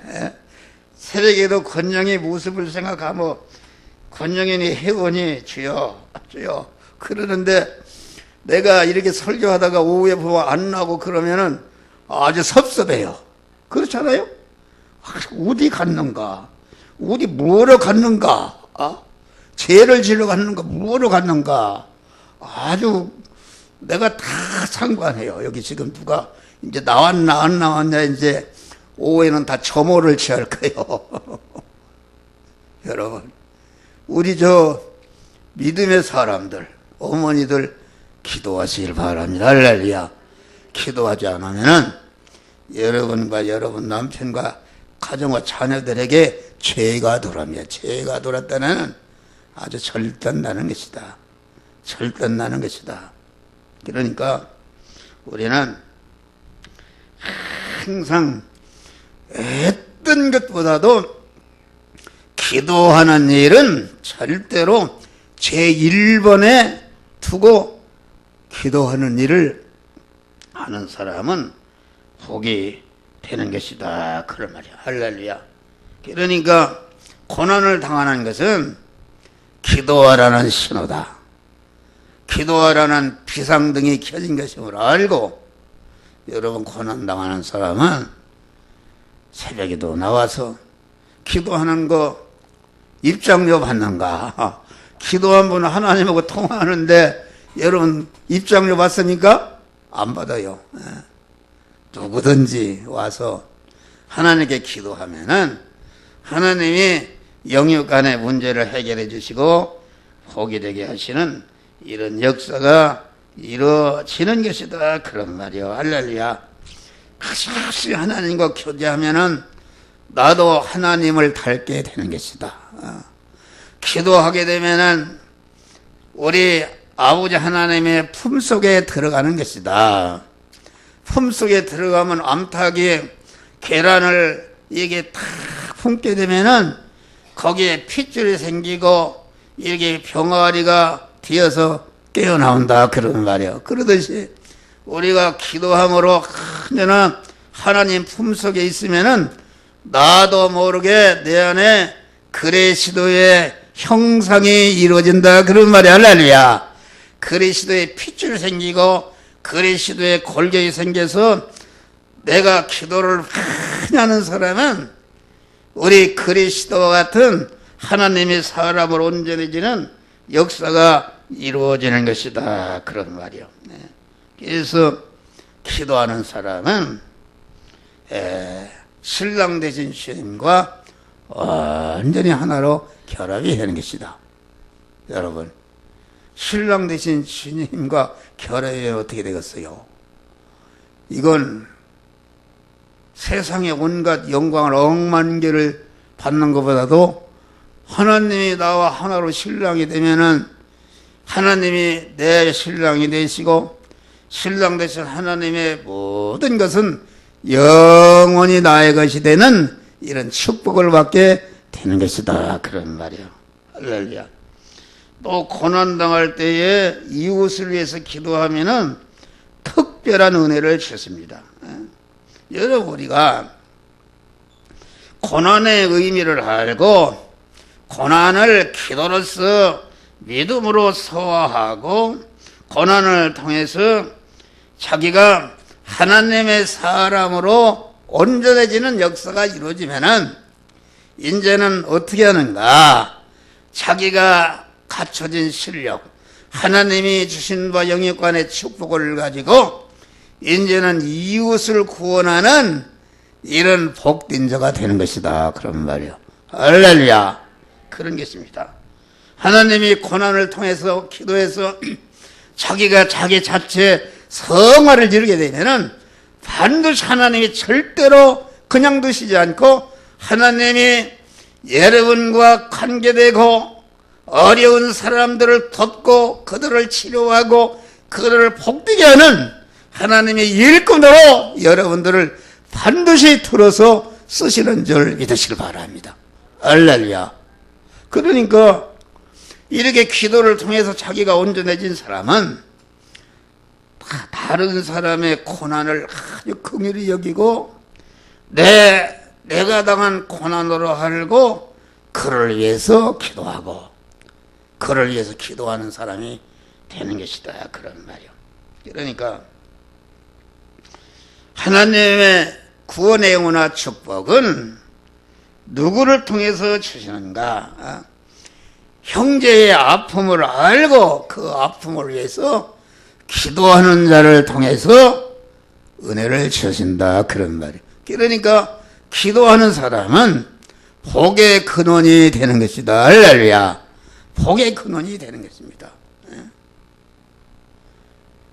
새벽에도 권영애 모습을 생각하면 권영애니 회원이 주여 그러는데 내가 이렇게 설교하다가 오후에 보면 안 나고 그러면은 아주 섭섭해요. 그렇잖아요? 어디 갔는가? 어디 뭐로 갔는가? 죄를 지러 갔는가? 뭐로 갔는가? 아주 내가 다 상관해요. 여기 지금 누가 이제 나왔나 안 나왔냐 이제 오후에는 다 점호를 취할 거예요. 여러분, 우리 믿음의 사람들, 어머니들 기도하시길 바랍니다. 할렐루야. 기도하지 않으면은 여러분과 여러분 남편과 가정과 자녀들에게 죄가 돌아옵니다. 죄가 돌았다는 아주 절단나는 것이다. 절단나는 것이다. 그러니까 우리는 항상 어떤 것보다도 기도하는 일은 절대로 제1번에 두고 기도하는 일을 하는 사람은 복이 되는 것이다. 그런 말이야. 할렐루야. 그러니까 고난을 당하는 것은 기도하라는 신호다. 기도하라는 비상등이 켜진 것임을 알고 여러분 고난당하는 사람은 새벽에도 나와서 기도하는 거 입장료 받는가? 기도한 분은 하나님하고 통화하는데 여러분 입장료 받습니까? 안 받아요. 누구든지 와서 하나님께 기도하면은 하나님이 영육 간의 문제를 해결해 주시고 복이 되게 하시는 이런 역사가 이루어지는 것이다. 그런 말이요. 할렐루야. 같이 하나님과 교제하면은 나도 하나님을 닮게 되는 것이다. 기도하게 되면은 우리 아버지 하나님의 품속에 들어가는 것이다. 품속에 들어가면 암탉이 계란을 이게 탁 품게 되면은 거기에 핏줄이 생기고 이렇게 병아리가 되어서 깨어나온다. 그런 말이에요. 그러듯이 우리가 기도함으로 그냥 하나님 품속에 있으면은 나도 모르게 내 안에 그리스도의 형상이 이루어진다. 그런 말이 할렐루야. 그리스도의 핏줄 생기고 그리스도의 골격이 생겨서 내가 기도를 많이 하는 사람은 우리 그리스도와 같은 하나님의 사람으로 온전해지는 역사가 이루어지는 것이다. 그런 말이요. 그래서 기도하는 사람은 신랑 되신 주님과 완전히 하나로 결합이 되는 것이다. 여러분, 신랑 되신 주님과 결합이 어떻게 되겠어요? 이건 세상의 온갖 영광을 억만개를 받는 것보다도 하나님이 나와 하나로 신랑이 되면은 하나님이 내 신랑이 되시고 신랑 되신 하나님의 모든 것은 영원히 나의 것이 되는 이런 축복을 받게 되는 것이다. 그런 말이에요. 할렐루야. 또 고난당할 때에 이웃을 위해서 기도하면은 특별한 은혜를 주십니다. 여러분, 우리가 고난의 의미를 알고 고난을 기도로서 믿음으로 소화하고 고난을 통해서 자기가 하나님의 사람으로 온전해지는 역사가 이루어지면은 이제는 어떻게 하는가? 자기가 갖춰진 실력, 하나님이 주신 바 영역간의 축복을 가지고 이제는 이웃을 구원하는 이런 복된 자가 되는 것이다. 그런 말이요. 할렐루야. 그런 것입니다. 하나님이 고난을 통해서 기도해서 자기가 자기 자체 성화를 이루게 되면은 반드시 하나님이 절대로 그냥 두시지 않고 하나님이 여러분과 관계되고 어려운 사람들을 돕고 그들을 치료하고 그들을 복되게 하는 하나님의 일꾼으로 여러분들을 반드시 들어서 쓰시는 줄 믿으시길 바랍니다. 할렐루야. 그러니까 이렇게 기도를 통해서 자기가 온전해진 사람은 다른 사람의 고난을 아주 긍휼히 여기고 내가 당한 고난으로 알고 그를 위해서 기도하고 그를 위해서 기도하는 사람이 되는 것이다. 그런 말이요. 그러니까 하나님의 구원의 은혜와 축복은 누구를 통해서 주시는가? 형제의 아픔을 알고 그 아픔을 위해서 기도하는 자를 통해서 은혜를 주신다. 그런 말이에요. 그러니까 기도하는 사람은 복의 근원이 되는 것이다. 할렐루야. 복의 근원이 되는 것입니다.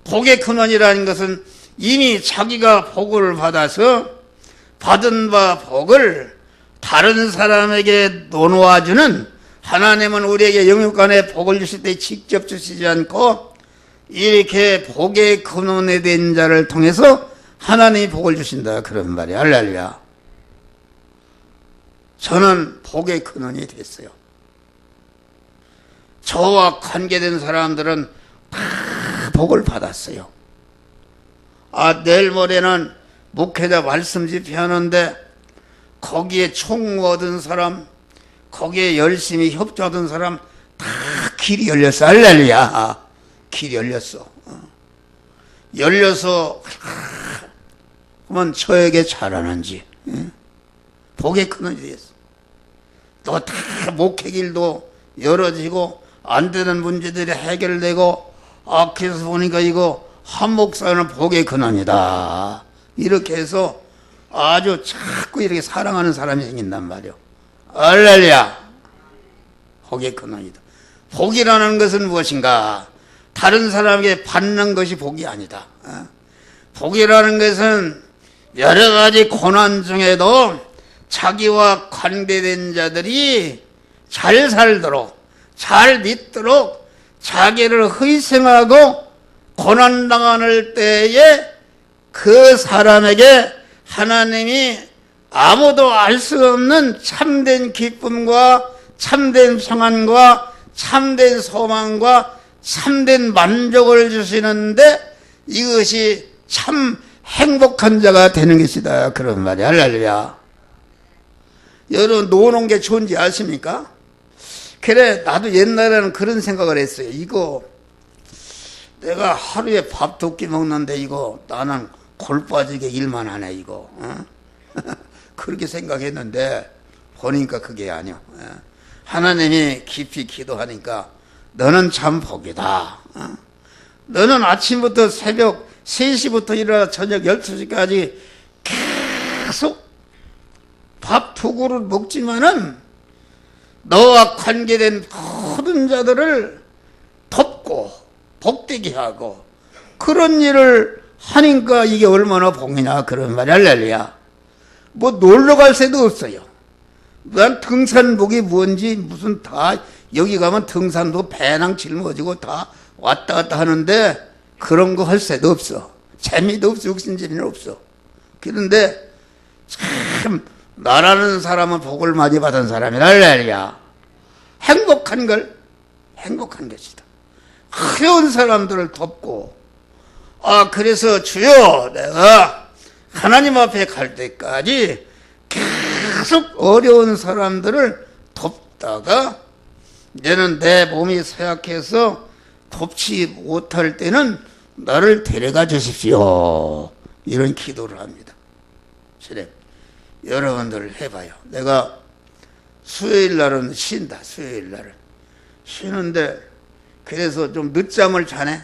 복의 근원이라는 것은 이미 자기가 복을 받아서 받은 바 복을 다른 사람에게 나누어주는, 하나님은 우리에게 영육간에 복을 주실 때 직접 주시지 않고 이렇게 복의 근원에 된 자를 통해서 하나님이 복을 주신다. 그런 말이에요. 할렐루야. 저는 복의 근원이 됐어요. 저와 관계된 사람들은 다 복을 받았어요. 내일 모레는 목회자 말씀 집회하는데 거기에 총무 얻은 사람, 거기에 열심히 협조하던 사람 다 길이 열렸어. 할렐루야. 길이 열렸어. 열려서 그러면 저에게 잘하는지 복의 근원이 됐어. 또 다 목회길도 열어지고 안 되는 문제들이 해결되고 그래서 보니까 이거 한 목사는 복의 근원이다. 이렇게 해서 아주 자꾸 이렇게 사랑하는 사람이 생긴단 말이요. 할렐루야. 복의 근원이다. 복이라는 것은 무엇인가? 다른 사람에게 받는 것이 복이 아니다. 복이라는 것은 여러 가지 고난 중에도 자기와 관계된 자들이 잘 살도록, 잘 믿도록 자기를 희생하고 고난당할 때에 그 사람에게 하나님이 아무도 알 수 없는 참된 기쁨과 참된 평안과 참된 소망과 참된 만족을 주시는데 이것이 참 행복한 자가 되는 것이다. 그런 말이야. 할렐루야. 여러분 노는 게 좋은지 아십니까? 그래 나도 옛날에는 그런 생각을 했어요. 이거 내가 하루에 밥 2끼 먹는데 이거 나는 골 빠지게 일만 하네 이거. 그렇게 생각했는데 보니까 그게 아니요. 하나님이 깊이 기도하니까 너는 참 복이다. 너는 아침부터 새벽 3시부터 일어나 저녁 12시까지 계속 밥 2그릇 먹지만은 너와 관계된 모든 자들을 돕고 복되게 하고 그런 일을 하니까 이게 얼마나 복이냐 그런 말이 할렐루야. 뭐 놀러 갈 새도 없어요. 난 등산복이 뭔지 무슨 다 여기 가면 등산도 배낭 짊어지고 다 왔다 갔다 하는데 그런 거 할 새도 없어. 재미도 없어. 욕심재미는 없어. 그런데 참 나라는 사람은 복을 많이 받은 사람이라 할렐루야. 행복한 걸 행복한 것이다. 어려운 사람들을 돕고 그래서 주여 내가 하나님 앞에 갈 때까지 계속 어려운 사람들을 돕다가 이제는 내 몸이 쇠약해서 돕지 못할 때는 나를 데려가 주십시오. 이런 기도를 합니다. 그래 여러분들 해봐요. 내가 수요일 날은 쉰다. 수요일 날은 쉬는데 그래서 좀 늦잠을 자네.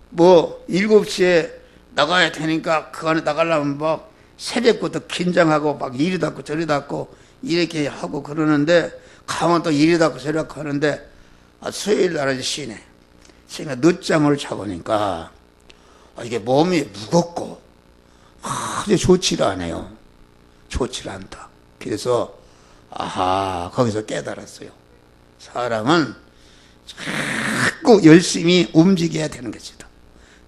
뭐 7시에 나가야 되니까 그 안에 나가려면 막 새벽부터 긴장하고 막 이리 닫고 저리 닫고 이렇게 하고 그러는데 가면 또 이리 닫고 저리 닫고 하는데 수요일 날은 쉬네. 쉬니까 늦잠을 자보니까 이게 몸이 무겁고 아주 좋지를 않아요. 좋지를 않다. 그래서 거기서 깨달았어요. 사람은 자꾸 열심히 움직여야 되는 것이다.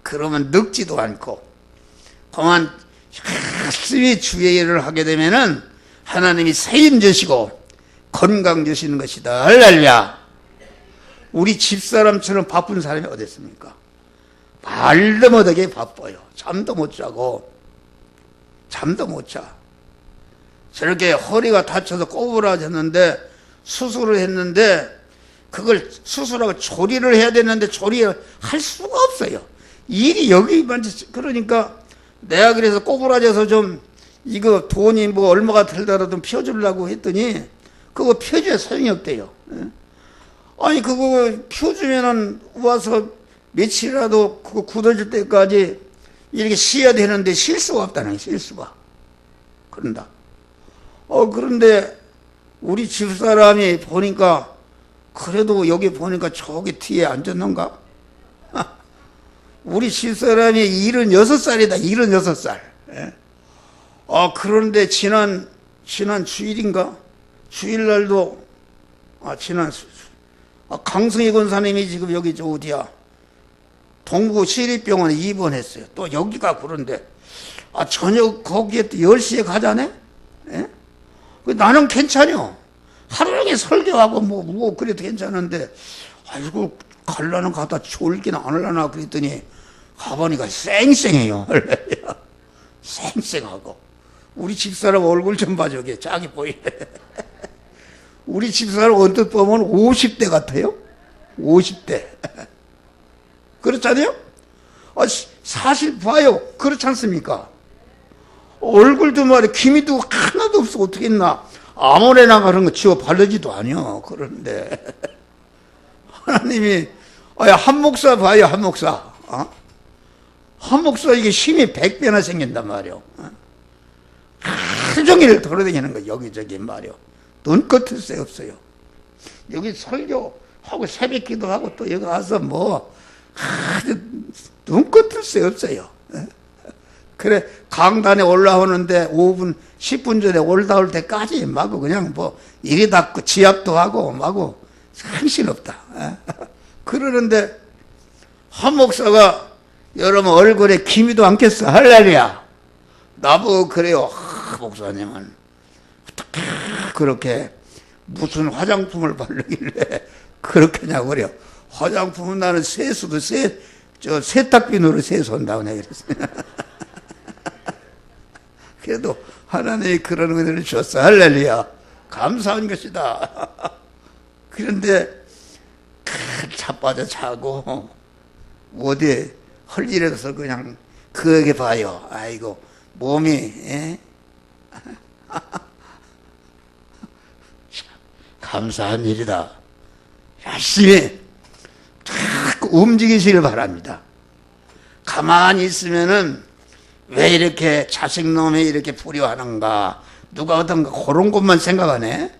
그러면 늙지도 않고 그만 열심히 주의 일을 하게 되면은 하나님이 세임 주시고 건강 주시는 것이다. 할렐루야. 우리 집사람처럼 바쁜 사람이 어디 있습니까? 말도 못하게 바빠요. 잠도 못 자고 잠도 못 자. 저렇게 허리가 다쳐서 꼬부라졌는데 수술을 했는데 그걸 수술하고 조리를 해야 되는데 조리할 수가 없어요. 일이 여기만. 그러니까 내가 그래서 꼬부라져서 좀 이거 돈이 뭐 얼마가 들더라도 좀 펴주려고 했더니 그거 펴줘야 소용이 없대요. 아니 그거 펴주면은 와서 며칠이라도 그거 굳어질 때까지 이렇게 쉬어야 되는데 쉴 수가 없다는 거예요. 쉴 수가. 그런다. 그런데 우리 집사람이 보니까 그래도 여기 보니까 저기 뒤에 앉았는가? 우리 집사람이 76살이다. 76살. 그런데 지난 주일인가? 주일날도 강승희 권사님이 지금 여기 저 어디야? 동구 시립병원에 입원했어요. 또 여기가 그런데 저녁 거기에 또 10시에 가자네? 나는 괜찮요. 하루 종일 설교하고 뭐 그래도 괜찮은데 아이고 갈라는 가다 졸긴 안 할라나 그랬더니 가보니까 쌩쌩해요. 쌩쌩하고. 우리 집사람 얼굴 좀 봐. 저기 자기 보이네. 우리 집사람 언뜻 보면 50대 같아요. 50대. 그렇잖아요? 사실 봐요. 그렇지 않습니까? 얼굴도 말이야, 기미도 하나도 없어. 어떻게 했나? 아무래나 그런 거 지워 바르지도 아니요. 그런데. 하나님이, 한 목사 봐요, 한 목사. 한 목사 이게 힘이 100배나 생긴단 말이요. 하루 종일 돌아다니는 거, 여기저기 말이요. 눈꺼틀 새 없어요. 여기 설교하고 새벽 기도하고 또 여기 와서 눈꺼틀 새 없어요. 그래, 강단에 올라오는데 5분, 10분 전에 올라올 때까지 마구 그냥 이리 닦고 지압도 하고 마구 정신없다. 그러는데 한 목사가 여러분 얼굴에 기미도 않겠어. 할렐루야. 나보고 그래요. 목사님은 어떻게 그렇게 무슨 화장품을 바르길래 그렇게냐고 그래요. 화장품은 나는 세수도 세탁비누로 세수한다고 내가 그랬어요. 그래도 하나님이 그런 은혜를 줬어. 할렐루야. 감사한 것이다. 그런데 자빠져 자고 어디 할 일에서 그냥 그에게 봐요. 아이고 몸이 감사한 일이다. 열심히 자꾸 움직이시길 바랍니다. 가만히 있으면은 왜 이렇게 자식놈이 이렇게 불효하는가, 누가 어떤가 그런 것만 생각하네.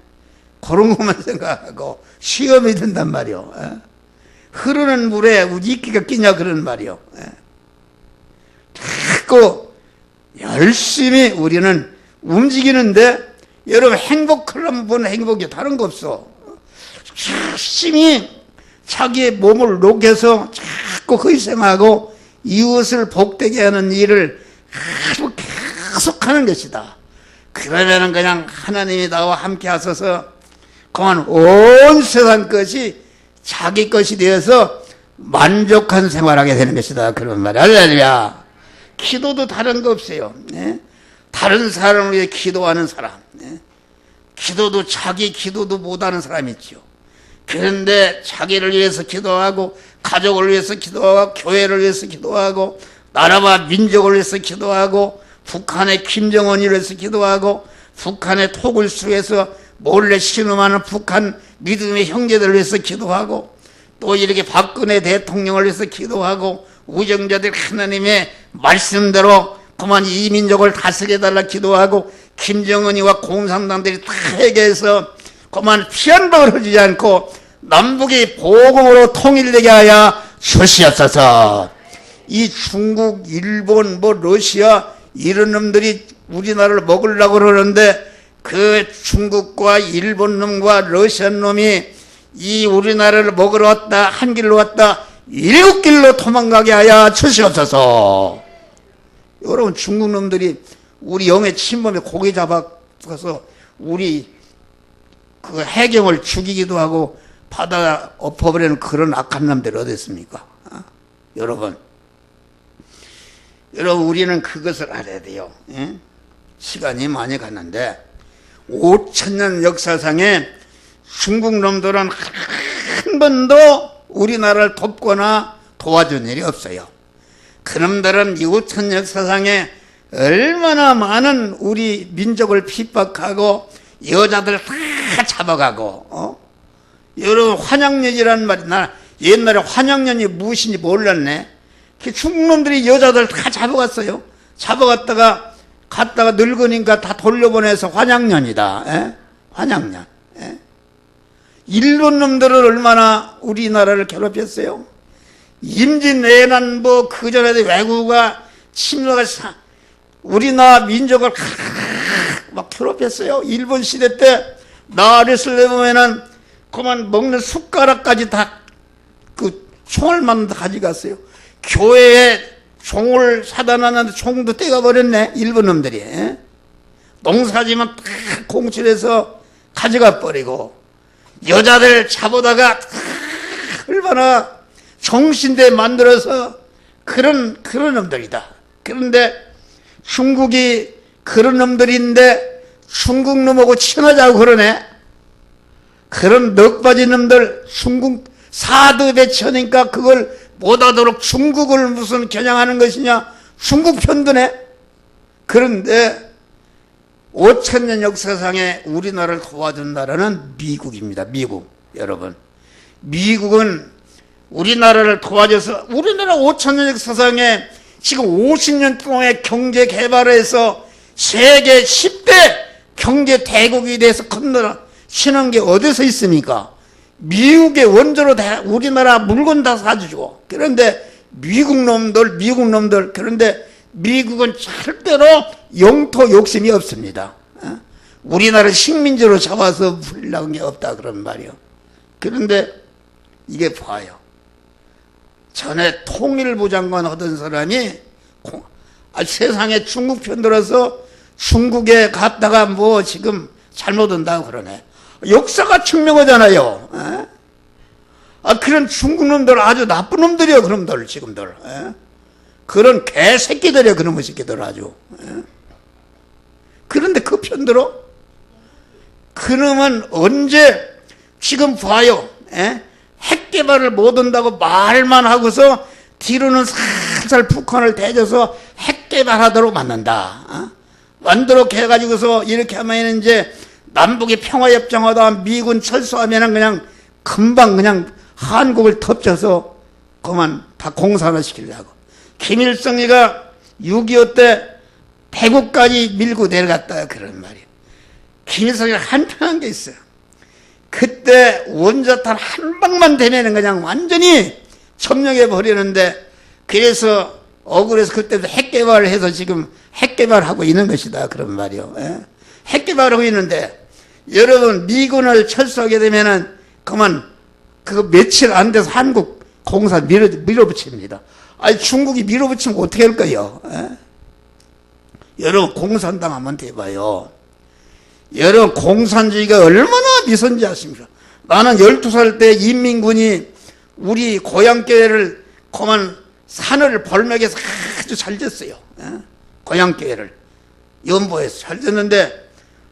그런 것만 생각하고 시험이 든단 말이요. 흐르는 물에 우리 이끼가 끼냐 그런 말이요. 자꾸 열심히 우리는 움직이는데, 여러분 행복하려면 보는 행복이 다른 거 없어. 열심히 자기의 몸을 녹여서 자꾸 희생하고 이웃을 복되게 하는 일을 계속 하는 것이다. 그러면은 그냥 하나님이 나와 함께 하셔서 그만 온 세상 것이 자기 것이 되어서 만족한 생활하게 되는 것이다. 그런 말이야. 할렐루야. 기도도 다른 거 없어요. 다른 사람을 위해 기도하는 사람. 기도도 자기 기도도 못하는 사람이 있죠. 그런데 자기를 위해서 기도하고 가족을 위해서 기도하고 교회를 위해서 기도하고 나라와 민족을 위해서 기도하고 북한의 김정은을 위해서 기도하고 북한의 토굴수에서 몰래 신음하는 북한 믿음의 형제들을 위해서 기도하고 또 이렇게 박근혜 대통령을 위해서 기도하고 우정자들 하나님의 말씀대로 그만 이 민족을 다스려 달라 기도하고 김정은이와 공산당들이 다 해결해서 그만 피 한 방울 흘리지 않고 남북이 복음으로 통일되게 하여 주시옵소서. 이 중국, 일본, 러시아 이런 놈들이 우리나라를 먹으려고 그러는데 그 중국과 일본 놈과 러시아 놈이 이 우리나라를 먹으러 왔다 한 길로 왔다 7길로 도망가게 하여 주시옵소서. 여러분 중국 놈들이 우리 영해 침범에 고기 잡아가서 우리 그 해경을 죽이기도 하고 바다 엎어버리는 그런 악한 놈들이 어디 있습니까? 여러분 우리는 그것을 알아야 돼요. 시간이 많이 갔는데 5,000년 역사상에 중국 놈들은 한 번도 우리나라를 돕거나 도와준 일이 없어요. 그놈들은 5,000년 역사상에 얼마나 많은 우리 민족을 핍박하고 여자들 다 잡아가고 여러분 환양년이라는 말이 나 옛날에 환양년이 무엇인지 몰랐네. 중국 놈들이 여자들 다 잡아갔어요. 잡아갔다가 갔다가 늙으니까 다 돌려보내서 환양년이다. 환양년. 일본 놈들은 얼마나 우리나라를 괴롭혔어요. 임진왜란 그전에도 외국가 침략해서 우리나라 민족을 막 괴롭혔어요. 일본 시대 때 나를 내보면은 그만 먹는 숟가락까지 다 그 총알만 가져갔어요. 교회에 종을 사다 놨는데 종도 떼가버렸네. 일본 놈들이. 농사지만 다 공출해서 가져가 버리고 여자들 잡아다가 얼마나 정신대 만들어서 그런 놈들이다. 그런데 중국이 그런 놈들인데 중국 놈하고 친하자고 그러네. 그런 넉바지 놈들 중국 4드 배치하니까 그걸 못하도록 중국을 무슨 겨냥하는 것이냐? 중국 편드네. 그런데 5,000년 역사상에 우리나라를 도와준 나라는 미국입니다. 미국. 여러분, 미국은 우리나라를 도와줘서 우리나라 5,000년 역사상에 지금 50년 동안의 경제 개발을 해서 세계 10대 경제 대국이 돼서 건너라 신은 게 어디서 있습니까? 미국의 원조로 우리나라 물건 다 사주고. 그런데 미국 놈들 그런데 미국은 절대로 영토 욕심이 없습니다. 우리나라 식민지로 잡아서 불리려는 게 없다 그런 말이요. 그런데 이게 봐요. 전에 통일부 장관 하던 사람이 세상에 중국 편 들어서 중국에 갔다가 뭐 지금 잘못 온다고 그러네. 역사가 증명하잖아요. 그런 중국 놈들 아주 나쁜 놈들이요. 그놈들 지금들. 그런 개새끼들이요. 그놈의 새끼들 아주. 그런데 그 편들어? 그놈은 언제 지금 봐요. 핵 개발을 못 한다고 말만 하고서 뒤로는 살살 북한을 대줘서 핵 개발하도록 만든다. 만들어 해가지고서 이렇게 하면 이제 남북이 평화협정하다 미군 철수하면은 그냥 금방 그냥 한국을 덮쳐서 그만 다 공산화시키려고. 김일성이가 6.25 때 대구까지 밀고 내려갔다 그런 말이에요. 김일성이가 한편한 게 있어요. 그때 원자탄 한 방만 되면은 그냥 완전히 점령해 버리는데, 그래서 억울해서 그때도 핵 개발을 해서 지금 핵 개발하고 있는 것이다 그런 말이요. 핵 개발하고 있는데 여러분 미군을 철수하게 되면은 그만 그거 며칠 안 돼서 한국 공사 밀어붙입니다. 아니 중국이 밀어붙이면 어떻게 할 거예요? 여러분 공산당 한번 해봐요. 여러분 공산주의가 얼마나 미선지 아십니까? 나는 12살 때 인민군이 우리 고향교회를 그만 산을 벌맥에서 아주 잘 졌어요. 고향교회를 연보해서 잘 졌는데,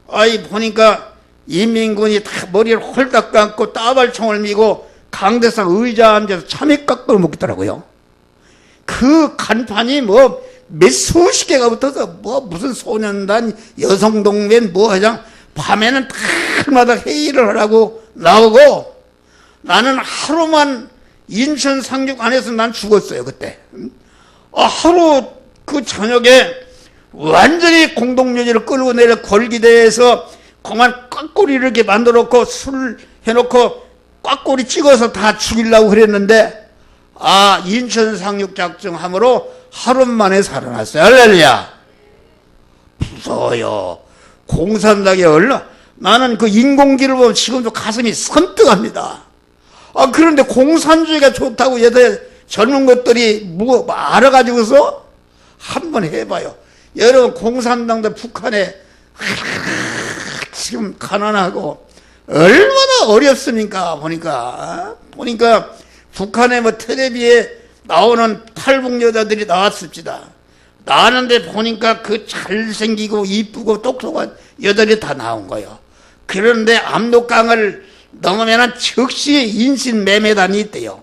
아이 보니까 인민군이 다 머리를 홀딱 감고 따발총을 미고 강대상 의자 앉아서 참외 깎고 먹더라고요. 그 간판이 뭐 몇 수십 개가 붙어서 뭐 무슨 소년단 여성동맹 뭐 하장 밤에는 달마다 회의를 하라고 나오고, 나는 하루만 인천 상륙 안에서 난 죽었어요 그때. 하루 그 저녁에 완전히 공동묘지를 끌고 내려 걸기대에서 그만 꽉꼬리 이렇게 만들어 놓고 술 해놓고 꽉꼬리 찍어서 다 죽이려고 그랬는데, 인천 상륙 작정함으로 하루 만에 살아났어요. 할렐루야. 무서워요. 공산당이 얼라. 나는 그 인공기를 보면 지금도 가슴이 선뜩합니다. 그런데 공산주의가 좋다고 얘들 젊은 것들이 뭐 알아가지고서 한번 해봐요. 여러분 공산당도 북한에 지금 가난하고 얼마나 어렵습니까? 보니까 북한에 뭐 텔레비에 나오는 탈북 여자들이 나왔습니다. 나왔는데 보니까 그 잘생기고 이쁘고 똑똑한 여자들이 다 나온 거예요. 그런데 압록강을 넘으면 즉시 인신매매단이 있대요.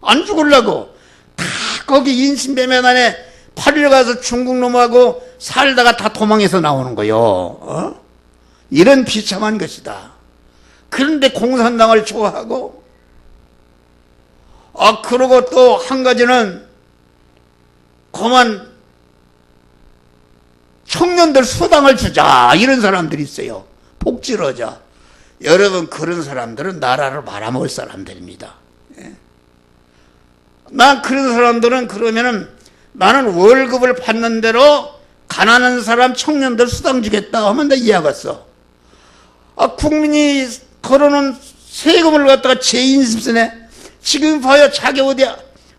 안 죽으려고 다 거기 인신매매단에 팔려 가서 중국 놈하고 살다가 다 도망해서 나오는 거예요. 이런 비참한 것이다. 그런데 공산당을 좋아하고, 그러고 또 한 가지는 그만 청년들 수당을 주자 이런 사람들이 있어요. 복지를 하자. 여러분 그런 사람들은 나라를 말아먹을 사람들입니다. 난 그런 사람들은 그러면은 나는 월급을 받는 대로 가난한 사람 청년들 수당 주겠다 하면 나 이해하겠어. 국민이 걸어놓은 세금을 갖다가 재인습쓰네. 지금 봐요. 자기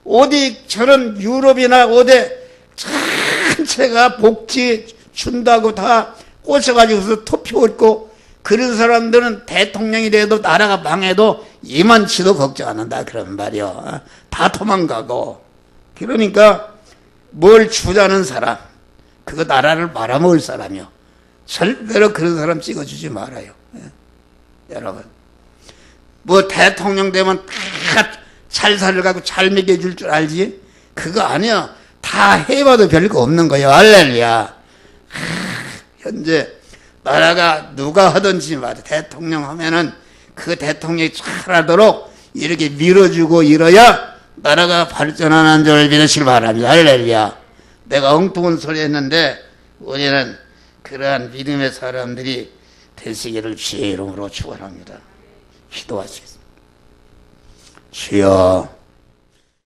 어디 저런 유럽이나 어디 전체가 복지 준다고 다 꼬셔가지고서 투표 얻고, 그런 사람들은 대통령이 돼도 나라가 망해도 이만치도 걱정 안 한다 그런 말이요. 다 도망가고. 그러니까 뭘 주자는 사람, 그거 나라를 말아먹을 사람이요. 절대로 그런 사람 찍어주지 말아요. 여러분 뭐 대통령 되면 다 잘 살아가고 잘 먹여줄 줄 알지? 그거 아니야. 다 해봐도 별거 없는 거야. 할렐루야. 현재 나라가 누가 하든지 말이야. 대통령 하면은 그 대통령이 잘하도록 이렇게 밀어주고 이래야 나라가 발전하는 줄 믿으시길 바랍니다. 할렐루야. 내가 엉뚱한 소리 했는데 우리는 그러한 믿음의 사람들이 되시기를 주의 이름으로 축원합니다. 기도하시겠습니다. 주여